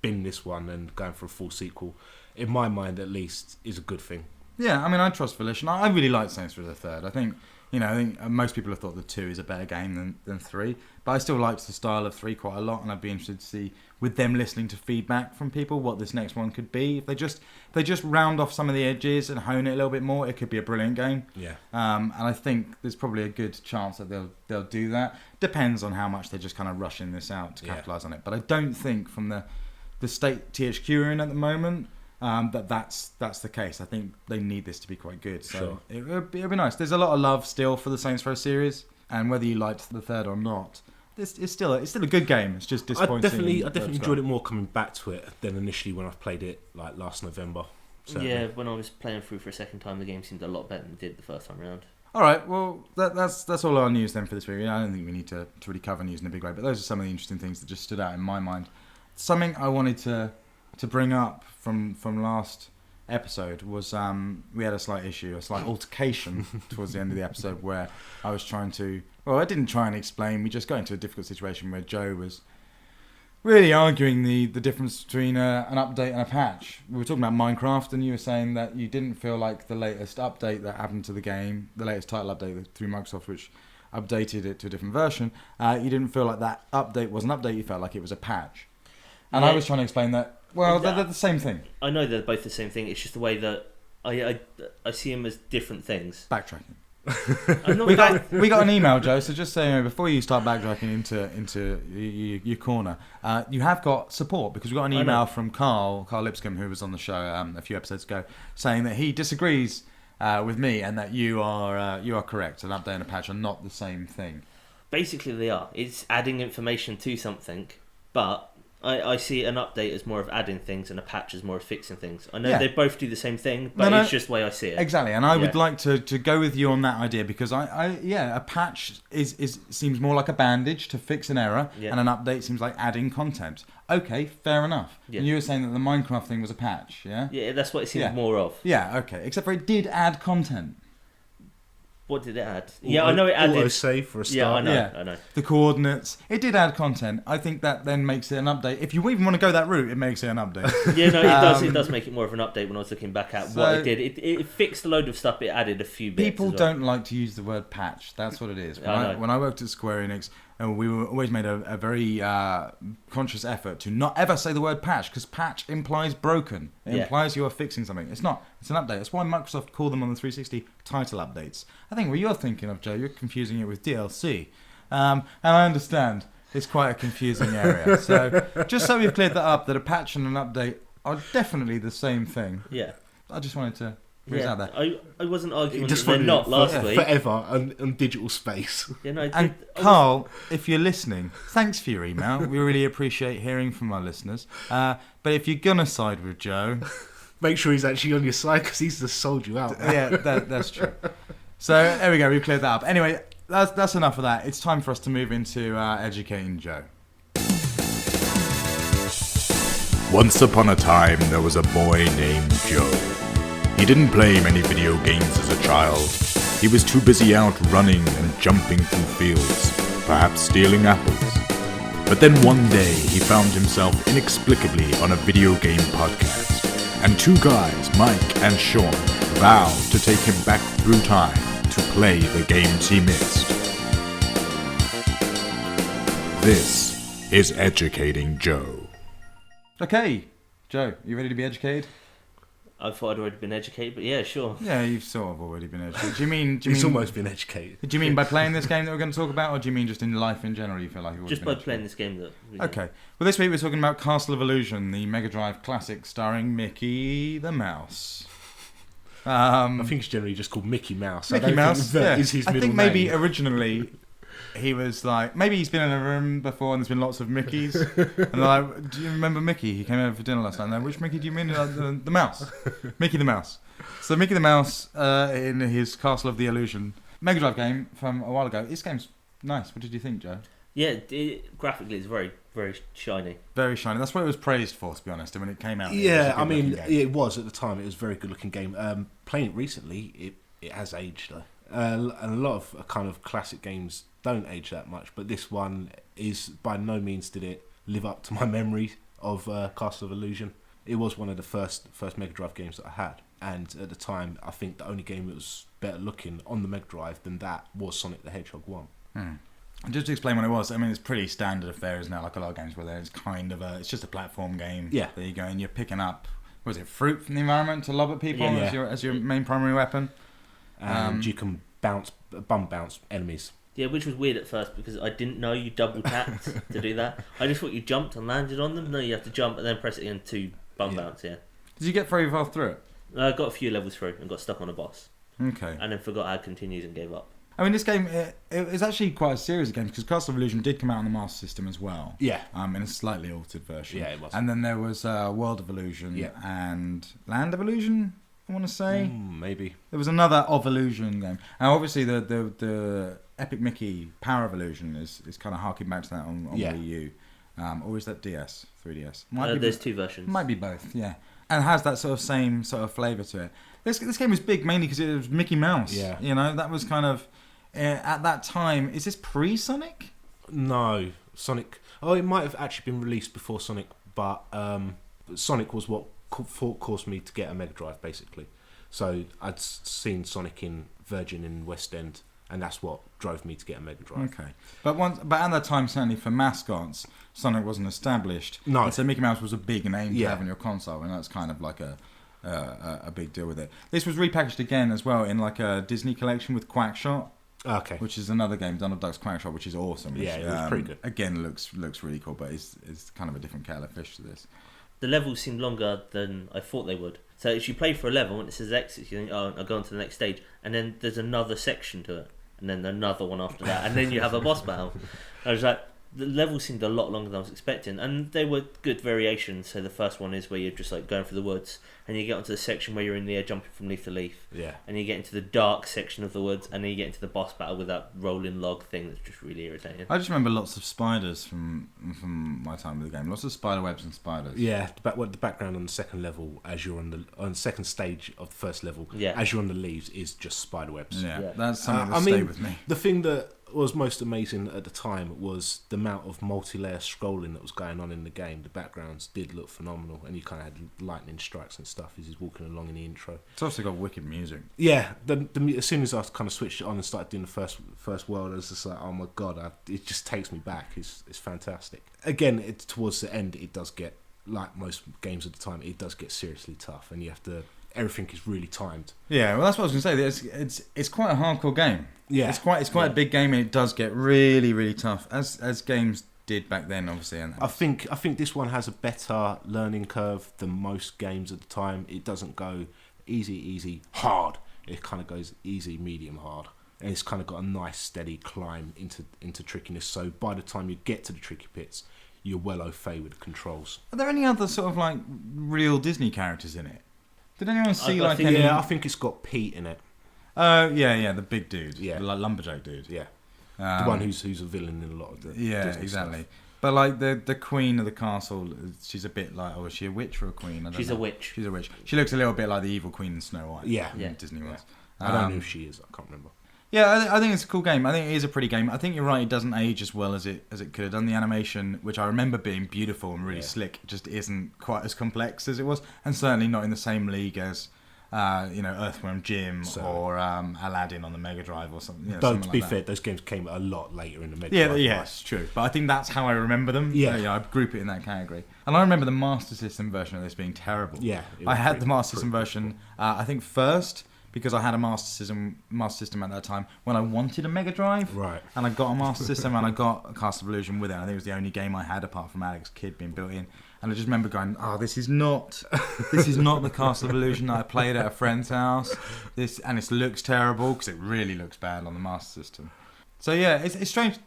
been this one and going for a full sequel, in my mind at least, is a good thing. Yeah, I mean, I trust Volition. I really like Saints Row the Third. I think most people have thought that 2 is a better game than 3, but I still liked the style of 3 quite a lot, and I'd be interested to see, with them listening to feedback from people, what this next one could be. If they just round off some of the edges and hone it a little bit more, it could be a brilliant game. Yeah. And I think there's probably a good chance that they'll do that. Depends on how much they're just kind of rushing this out to capitalise on it. But I don't think from the state THQ are in at the moment, that's the case. I think they need this to be quite good. So it'll be nice. There's a lot of love still for the Saints Row series, and whether you liked the third or not, it's still a good game. It's just disappointing. I definitely enjoyed it more coming back to it than initially when I played it like last November. Certainly. Yeah, when I was playing through for a second time, the game seemed a lot better than it did the first time around. All right, well, that's all our news then for this week. I don't think we need to really cover news in a big way, but those are some of the interesting things that just stood out in my mind. Something I wanted to bring up from last episode was we had a slight altercation towards the end of the episode where I was I didn't try and explain, we just got into a difficult situation where Joe was really arguing the difference between an update and a patch. We were talking about Minecraft, and you were saying that you didn't feel like the latest update that happened to the game, the latest title update through Microsoft, which updated it to a different version, you didn't feel like that update was an update, you felt like it was a patch. And I was trying to explain that, well, they're the same thing. I know they're both the same thing, it's just the way that I see them as different things. Backtracking. We got an email, Joe. So just so before you start backtracking into your corner, you have got support because we got an email from Carl Lipscomb, who was on the show a few episodes ago, saying that he disagrees with me and that you are correct. An update and a patch are not the same thing. Basically, they are. It's adding information to something, but I see an update as more of adding things and a patch as more of fixing things. I know they both do the same thing, but it's just the way I see it. Exactly, and I would like to go with you on that idea because a patch seems more like a bandage to fix an error, and an update seems like adding content. Okay, fair enough. Yeah. And you were saying that the Minecraft thing was a patch, yeah? Yeah, that's what it seems more of. Yeah, okay, except for it did add content. What did it add? I know it added... Autosave for a start. Yeah, I know. The coordinates. It did add content. I think that then makes it an update. If you even want to go that route, it makes it an update. Yeah, no, it does. It does make it more of an update when I was looking back at what it did. It fixed a load of stuff. It added a few bits. People don't like to use the word patch. That's what it is. When I worked at Square Enix, we always made a very conscious effort to not ever say the word patch because patch implies broken. It implies you are fixing something. It's not. It's an update. That's why Microsoft called them on the 360 title updates. I think what you're thinking of, Joe, you're confusing it with DLC. And I understand it's quite a confusing area. So just so we've cleared that up, that a patch and an update are definitely the same thing. Yeah. I just wanted to... out there. I wasn't arguing that they're not last week. Forever on digital space. Yeah, no, and Carl, if you're listening, thanks for your email. We really appreciate hearing from our listeners. But if you're going to side with Joe... Make sure he's actually on your side because he's just sold you out. Yeah, that's true. So there we go, we've cleared that up. Anyway, that's enough of that. It's time for us to move into educating Joe. Once upon a time, there was a boy named Joe. He didn't play many video games as a child. He was too busy out running and jumping through fields, perhaps stealing apples. But then one day, he found himself inexplicably on a video game podcast. And two guys, Mike and Sean, vowed to take him back through time to play the games he missed. This is Educating Joe. Okay, Joe, you ready to be educated? I thought I'd already been educated, but yeah, sure. Yeah, you've sort of already been educated. Do you mean almost been educated. Do you mean by playing this game that we're going to talk about, or do you mean just in life in general you feel like you've already just been by educated? playing this game that... Okay. Well, this week we're talking about Castle of Illusion, the megadrive classic starring Mickey the Mouse. I think it's generally just called Mickey Mouse. Mickey Mouse, is his middle name. I think maybe originally he was like, maybe he's been in a room before and there's been lots of Mickeys. And they're like, do you remember Mickey? He came over for dinner last night. And which Mickey do you mean? The mouse. Mickey the Mouse. So Mickey the Mouse in his Castle of the Illusion Mega Drive game from a while ago. This game's nice. What did you think, Joe? Yeah, graphically it's very, very shiny. Very shiny. That's what it was praised for, to be honest. And when it came out, yeah, I mean, it was at the time. It was a very good looking game. Playing it recently, it has aged though. And a lot of kind of classic games don't age that much, but this one is by no means did it live up to my memory of Castle of Illusion. It was one of the first Mega Drive games that I had, and at the time, I think the only game that was better looking on the Mega Drive than that was Sonic the Hedgehog 1. And just to explain what it was, I mean, it's pretty standard affair, isn't it? Like a lot of games where it's kind of it's just a platform game. Yeah. There you go, and you're picking up, was it fruit from the environment to lob at people as your main primary weapon? And you can bum bounce enemies. Yeah, which was weird at first because I didn't know you double tapped to do that. I just thought you jumped and landed on them. No, you have to jump and then press it again to bum bounce, yeah. Did you get very far through it? I got a few levels through and got stuck on a boss. Okay. And then forgot how it continues and gave up. I mean, this game, it's actually quite a series of games because Castle of Illusion did come out on the Master System as well. Yeah. In a slightly altered version. Yeah, it was. And then there was World of Illusion and Land of Illusion, I want to say. Maybe. There was another of Illusion game. And obviously the Epic Mickey Power of Illusion is kind of harking back to that on Wii U. Or is that 3DS? There's two versions. Might be both, yeah. And has that sort of same sort of flavour to it. This game was big mainly because it was Mickey Mouse. Yeah. You know, that was kind of... at that time, is this pre-Sonic? No, Sonic. Oh, it might have actually been released before Sonic, but Sonic was what caused me to get a Mega Drive, basically. So I'd seen Sonic in Virgin in West End, and that's what drove me to get a Mega Drive. Okay, but at that time, certainly for mascots, Sonic wasn't established. No, and so Mickey Mouse was a big name to Yeah. have on your console, and that's kind of like a big deal with it. This was repackaged again as well in like a Disney collection with Quackshot, Okay. which is another game, Donald Duck's Quackshot, which is awesome. Which, Yeah, it was pretty good. Again, looks really cool, but it's kind of a different kettle of fish to this. The levels seem longer than I thought they would. So if you play for a level and it says exit, you think, oh, I'll go on to the next stage, and then there's another section to it, and then another one after that, and then you have a boss battle. I was like, the level seemed a lot longer than I was expecting, and they were good variations. So the first one is where you're just like going through the woods, and you get onto the section where you're in the air jumping from leaf to leaf, Yeah. and you get into the dark section of the woods, and then you get into the boss battle with that rolling log thing that's just really irritating. I just remember lots of spiders from my time with the game. Lots of spider webs and spiders. Yeah, the background on the second level, as you're on the second stage of the first level, Yeah. as you're on the leaves, is just spider webs. Yeah, Yeah. that's something that I stayed mean, with me. The thing that was most amazing at the time was the amount of multi-layer scrolling that was going on in the game. The backgrounds did look phenomenal, and you kind of had lightning strikes and stuff as he's walking along in the intro. It's also got wicked music. Yeah, as soon as I kind of switched it on and started doing the first world, I was just like, oh my god, it just takes me back. It's fantastic. Again, towards the end, it does get, like most games at the time, it does get seriously tough, and you have to. Everything is really timed. Yeah, well, that's what I was going to say. It's quite a hardcore game. Yeah, It's quite a big game, and it does get really, really tough, as games did back then, obviously. And I think this one has a better learning curve than most games at the time. It doesn't go easy, hard. It kind of goes easy, medium, hard, and it's kind of got a nice steady climb into trickiness. So by the time you get to the tricky bits, you're well au fait with the controls. Are there any other sort of like real Disney characters in it? Did anyone see I like think- any? Yeah, I think it's got Pete in it. Yeah, the big dude, Yeah. the like lumberjack dude. Yeah, Um, the one who's a villain in a lot of the Yeah, Disney exactly. stuff. But like the queen of the castle, she's a bit like, is she a witch or a queen? I don't She's know. a witch. She's a witch. She looks a little bit like the evil queen in Snow White. Yeah. in Yeah. Disney was. I don't know who she is. I can't remember. Yeah, I think it's a cool game. I think it is a pretty game. I think you're right. It doesn't age as well as it could have done. The animation, which I remember being beautiful and really slick, just isn't quite as complex as it was, and certainly not in the same league as Earthworm Jim or Aladdin on the Mega Drive or something. Though something to be like fair, that. those games came a lot later in the Mega Yeah, Drive. yes, true. But I think that's how I remember them. Yeah. I group it in that category. And I remember the Master System version of this being terrible. Yeah, it I was had pretty- the Master System pretty version, I think first, because I had a Master System at that time when I wanted a Mega Drive. Right. And I got a Master System and I got a Castle of Illusion with it. I think it was the only game I had apart from Alex Kidd being built in. And I just remember going, this is not the Castle of Illusion that I played at a friend's house. And it looks terrible because it really looks bad on the Master System. So yeah, it's strange.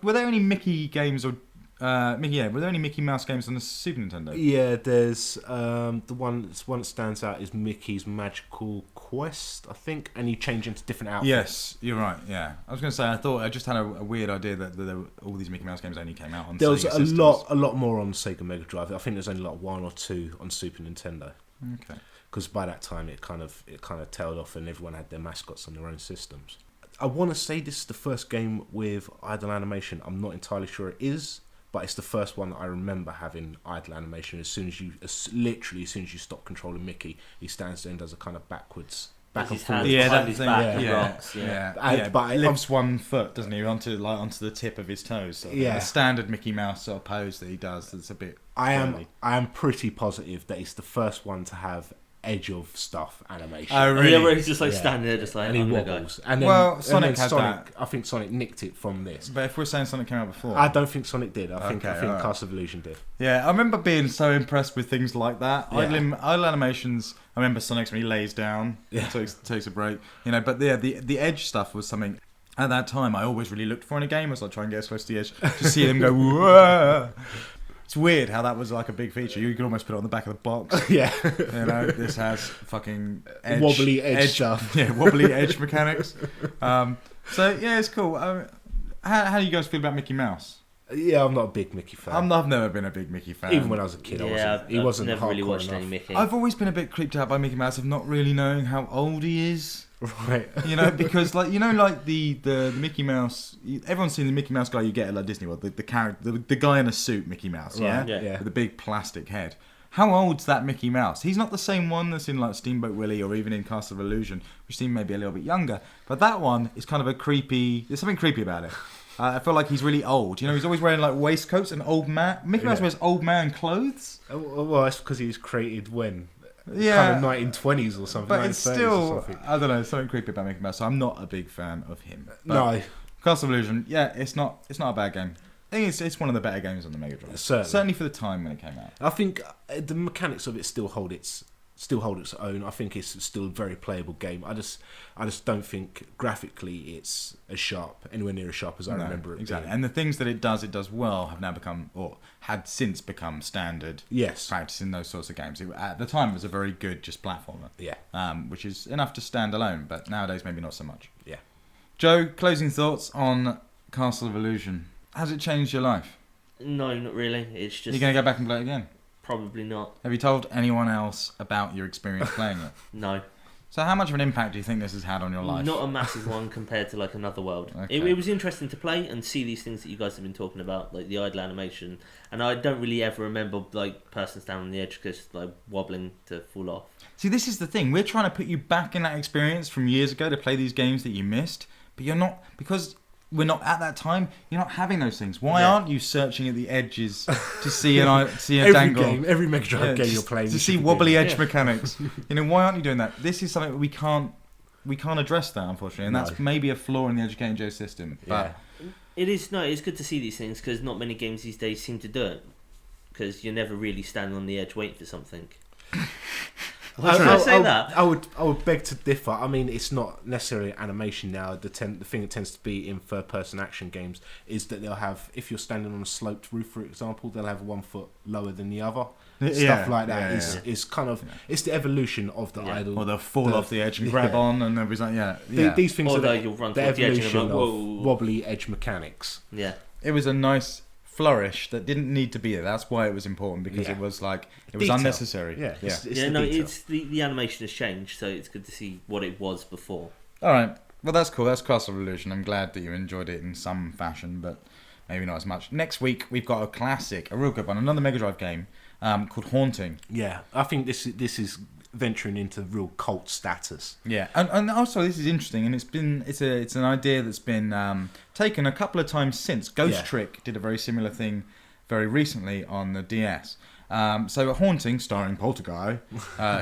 Were there any Mickey games or were there any Mickey Mouse games on the Super Nintendo? Yeah, there's the one that stands out is Mickey's Magical Quest, I think, and you change into different outfits. Yes, you're right. Yeah, I was going to say I just had a weird idea that all these Mickey Mouse games only came out on. There was Sega a systems. lot more on Sega Mega Drive. I think there's only like one or two on Super Nintendo. Okay. Because by that time it kind of tailed off and everyone had their mascots on their own systems. I want to say this is the first game with idle animation. I'm not entirely sure it is, but it's the first one that I remember having idle animation. As soon as you stop controlling Mickey, he stands there and does a kind of back and His forth. hands Yeah, behind that his thing. back and Yeah, rocks. yeah. But It lifts one foot, doesn't he, onto the tip of his toes. Sort of. Yeah. The standard Mickey Mouse sort of pose that he does. That's a bit. I twirly. am pretty positive that it's the first one to have edge of stuff animation. Oh, really? Yeah, where he's just like Yeah. standing there, just like, And he I'm gonna go. wobbles. And then, Well, and Sonic then had Sonic, that. I think Sonic nicked it from this. But if we're saying Sonic came out before, I don't think Sonic did. I think Okay, alright. Castle of Illusion did. yeah, I remember being so impressed with things like that. Yeah. Idle animations. I remember Sonic's when he lays down, Yeah. takes a break. But the edge stuff was something. At that time, I always really looked for in a game. I was like trying to get as close to the edge to see them go. Whoa! It's weird how that was like a big feature. You could almost put it on the back of the box. Yeah. This has fucking edge, Wobbly edge stuff. Yeah, wobbly edge mechanics. So yeah, it's cool. How do you guys feel about Mickey Mouse? Yeah, I'm not a big Mickey fan. I've never been a big Mickey fan. Even when I was a kid, he wasn't never really hardcore watched enough. any Mickey. I've always been a bit creeped out by Mickey Mouse of not really knowing how old he is. Right. Because like the Mickey Mouse. Everyone's seen the Mickey Mouse guy you get at like Disney World. The character, the guy in a suit, Mickey Mouse. Right, Yeah? yeah. With the big plastic head. How old's that Mickey Mouse? He's not the same one that's in like Steamboat Willie or even in Castle of Illusion, which seem maybe a little bit younger. But that one is kind of a creepy. There's something creepy about it. I feel like he's really old. He's always wearing like waistcoats and old man. Mickey Mouse wears old man clothes. Well, that's because he was created when. Yeah, kind of 1920s or something. But it's 1930s still, or something. I don't know, something creepy about Mickey Mouse. So I'm not a big fan of him. But No, Castle of Illusion, yeah, it's not a bad game. I think it's one of the better games on the Mega Drive. Certainly for the time when it came out. I think the mechanics of it still hold its own. I think it's still a very playable game. I just don't think graphically it's anywhere near as sharp as I remember it. Exactly. Being. And the things that it does well have now become, or had since become standard. Yes. Practice in those sorts of games. At the time, it was a very good just platformer. Yeah. Which is enough to stand alone, but nowadays maybe not so much. Yeah. Joe, closing thoughts on Castle of Illusion. Has it changed your life? No, not really. It's just You're going to go back and play it again? probably not. Have you told anyone else about your experience playing it? No. So how much of an impact do you think this has had on your life? Not a massive one compared to like Another World. Okay. It was interesting to play and see these things that you guys have been talking about, like the idle animation. And I don't really ever remember like person standing on the edge just like wobbling to fall off. See, this is the thing. We're trying to put you back in that experience from years ago to play these games that you missed, but you're not, because we're not at that time. You're not having those things. Why aren't you searching at the edges to see a dangle? Every Mega Drive game you're playing to see wobbly edge mechanics. Why aren't you doing that? This is something we can't address that, unfortunately, and that's maybe a flaw in the Educating Joe system. But It's good to see these things because not many games these days seem to do it because you're never really standing on the edge waiting for something. I would beg to differ. I mean, it's not necessarily animation now. The thing that tends to be in third-person action games is that they'll have, if you're standing on a sloped roof, for example, they'll have 1 foot lower than the other. Stuff like that is kind of it's the evolution of the idle. Or they'll fall off the edge and grab on, and they'll be like, These things or are you'll run the towards the edge and evolution you're like, of wobbly edge mechanics. Yeah. It was a nice flourish that didn't need to be there. That's why it was important, because it was like it was Detail. unnecessary. It's the animation has changed, so it's good to see what it was before. All right, well that's cool. That's Castle of Illusion. I'm glad that you enjoyed it in some fashion, but maybe not as much. Next week we've got a classic, a real good one, another Mega Drive game called Haunting. Yeah, I think this is venturing into real cult status. Yeah, and also this is interesting, and it's an idea that's been taken a couple of times since. Ghost Trick did a very similar thing very recently on the DS. So Haunting, starring Poltergeist,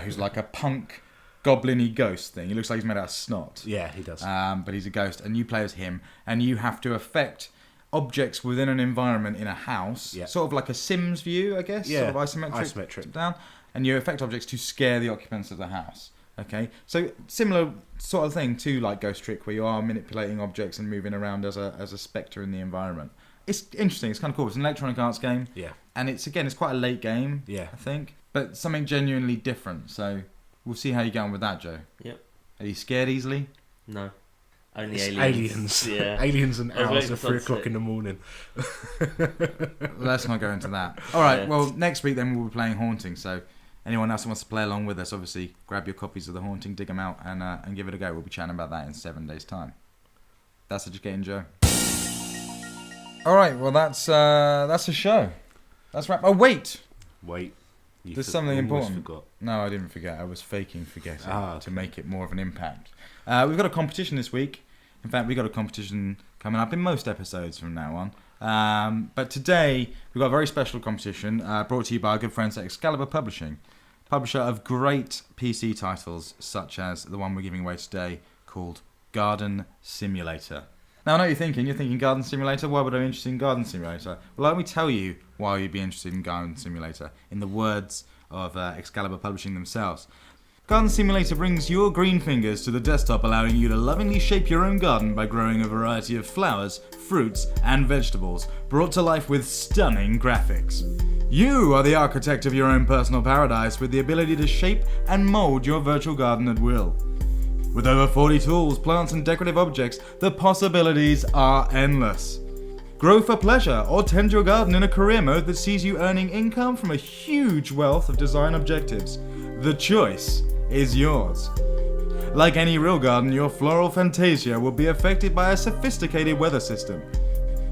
who's like a punk goblin-y ghost thing. He looks like he's made out of snot. Yeah, he does. But he's a ghost, and you play as him, and you have to affect objects within an environment in a house, sort of like a Sims view, I guess, sort of isometric down, and you affect objects to scare the occupants of the house. Okay, so similar sort of thing to like Ghost Trick, where you are manipulating objects and moving around as a spectre in the environment. It's interesting. It's kind of cool. It's an Electronic Arts game. Yeah, and it's quite a late game. Yeah, I think, but something genuinely different. So we'll see how you get on with that, Joe. Yep. Are you scared easily? No. Only it's aliens. Yeah. Aliens and owls at 3 o'clock in the morning. Let's not go into that. All right. Well, next week then we'll be playing Haunting. So anyone else who wants to play along with us, obviously grab your copies of the Haunting, dig them out, and give it a go. We'll be chatting about that in 7 days' time. That's Educating Joe. All right. Well, that's a show. That's wrap. Oh wait. There's something important. Forgot. No, I didn't forget. I was faking forgetting to make it more of an impact. We've got a competition this week. In fact, we've got a competition coming up in most episodes from now on. But today, we've got a very special competition brought to you by our good friends at Excalibur Publishing, publisher of great PC titles such as the one we're giving away today called Garden Simulator. Now, I know what you're thinking. You're thinking Garden Simulator? Why would I be interested in Garden Simulator? Well, let me tell you why you'd be interested in Garden Simulator, in the words of Excalibur Publishing themselves. Garden Simulator brings your green fingers to the desktop, allowing you to lovingly shape your own garden by growing a variety of flowers, fruits, and vegetables, brought to life with stunning graphics. You are the architect of your own personal paradise with the ability to shape and mold your virtual garden at will. With over 40 tools, plants, and decorative objects, the possibilities are endless. grow for pleasure, or tend your garden in a career mode that sees you earning income from a huge wealth of design objectives. The choice is yours. Like any real garden, your Floral Fantasia will be affected by a sophisticated weather system.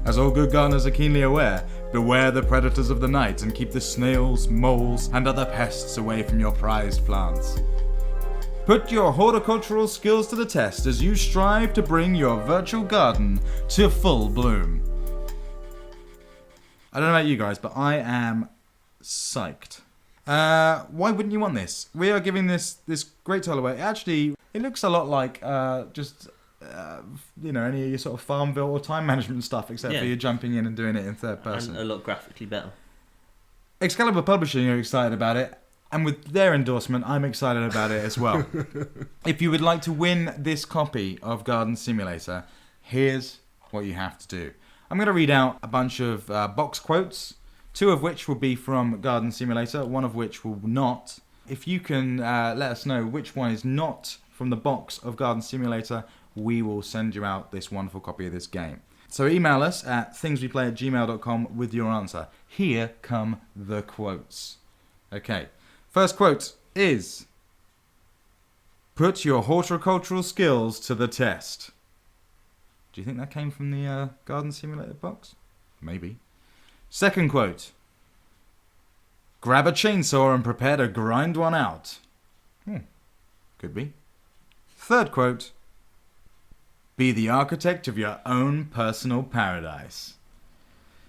As all good gardeners are keenly aware, beware the predators of the night and keep the snails, moles, and other pests away from your prized plants. Put your horticultural skills to the test as you strive to bring your virtual garden to full bloom. I don't know about you guys, but I am psyched. Why wouldn't you want this? We are giving this great tool away. Actually, it looks a lot like any of your sort of Farmville or time management stuff, except for you jumping in and doing it in third person. And a lot graphically better. Excalibur Publishing are excited about it, and with their endorsement, I'm excited about it as well. If you would like to win this copy of Garden Simulator, here's what you have to do. I'm going to read out a bunch of box quotes, 2 of which will be from Garden Simulator, 1 of which will not. If you can let us know which one is not from the box of Garden Simulator, we will send you out this wonderful copy of this game. So email us at thingsweplay@gmail.com with your answer. Here come the quotes. Okay, first quote is, put your horticultural skills to the test. Do you think that came from the Garden Simulator box? Maybe. Second quote, grab a chainsaw and prepare to grind one out. Could be. Third quote, be the architect of your own personal paradise.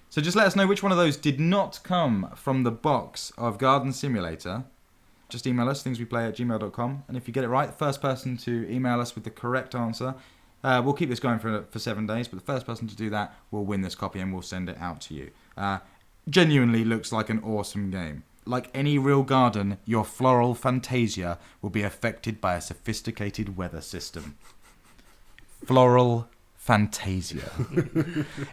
So just let us know which one of those did not come from the box of Garden Simulator. Just email us, thingsweplay@gmail.com. And if you get it right, the first person to email us with the correct answer, we'll keep this going for 7 days, but the first person to do that will win this copy and we'll send it out to you. Genuinely looks like an awesome game. Like any real garden, your Floral Fantasia will be affected by a sophisticated weather system. Floral Fantasia.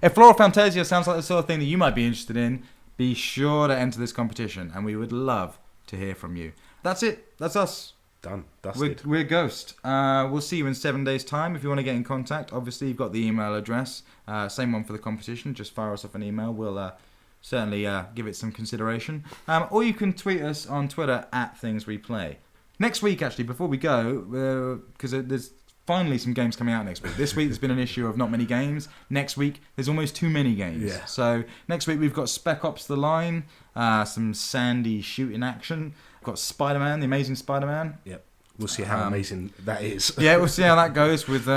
If Floral Fantasia sounds like the sort of thing that you might be interested in, be sure to enter this competition, and we would love to hear from you. That's it. That's us. Done. Dusted. We're Ghost. We'll see you in 7 days' time. If you want to get in contact, obviously you've got the email address. Same one for the competition. Just fire us off an email. We'll certainly give it some consideration. Or you can tweet us on Twitter @thingsweplay. Next week, actually, before we go, because there's finally some games coming out next week. This week there's been an issue of not many games. Next week there's almost too many games. Yeah. So next week we've got Spec Ops: The Line, some sandy shooting action. We've got Spider-Man, the Amazing Spider-Man. Yep. We'll see how amazing that is. Yeah, we'll see how that goes with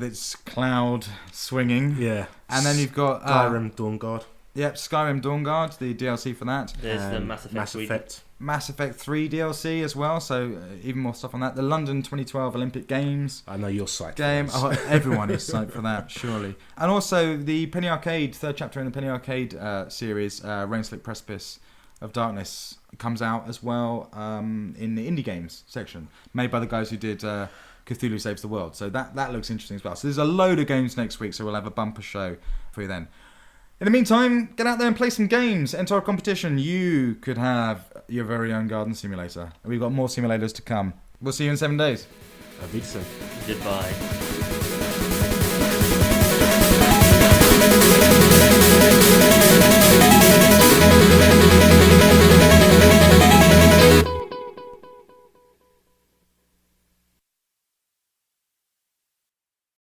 its cloud swinging. Yeah. And then you've got Skyrim Dawnguard. Yep, Skyrim Dawnguard, the DLC for that. There's the Mass Effect. Mass Effect 3 DLC as well, so even more stuff on that. The London 2012 Olympic Games. I know you're psyched. Game. Oh, everyone is psyched for that, surely. And also the Penny Arcade, third chapter in the Penny Arcade series, Rainslick Precipice of Darkness, comes out as well in the indie games section, made by the guys who did Cthulhu Saves the World. So that looks interesting as well. So there's a load of games next week, so we'll have a bumper show for you then. In the meantime, get out there and play some games. Enter our competition. You could have your very own garden simulator. And we've got more simulators to come. We'll see you in 7 days. Auf Wiedersehen. Goodbye.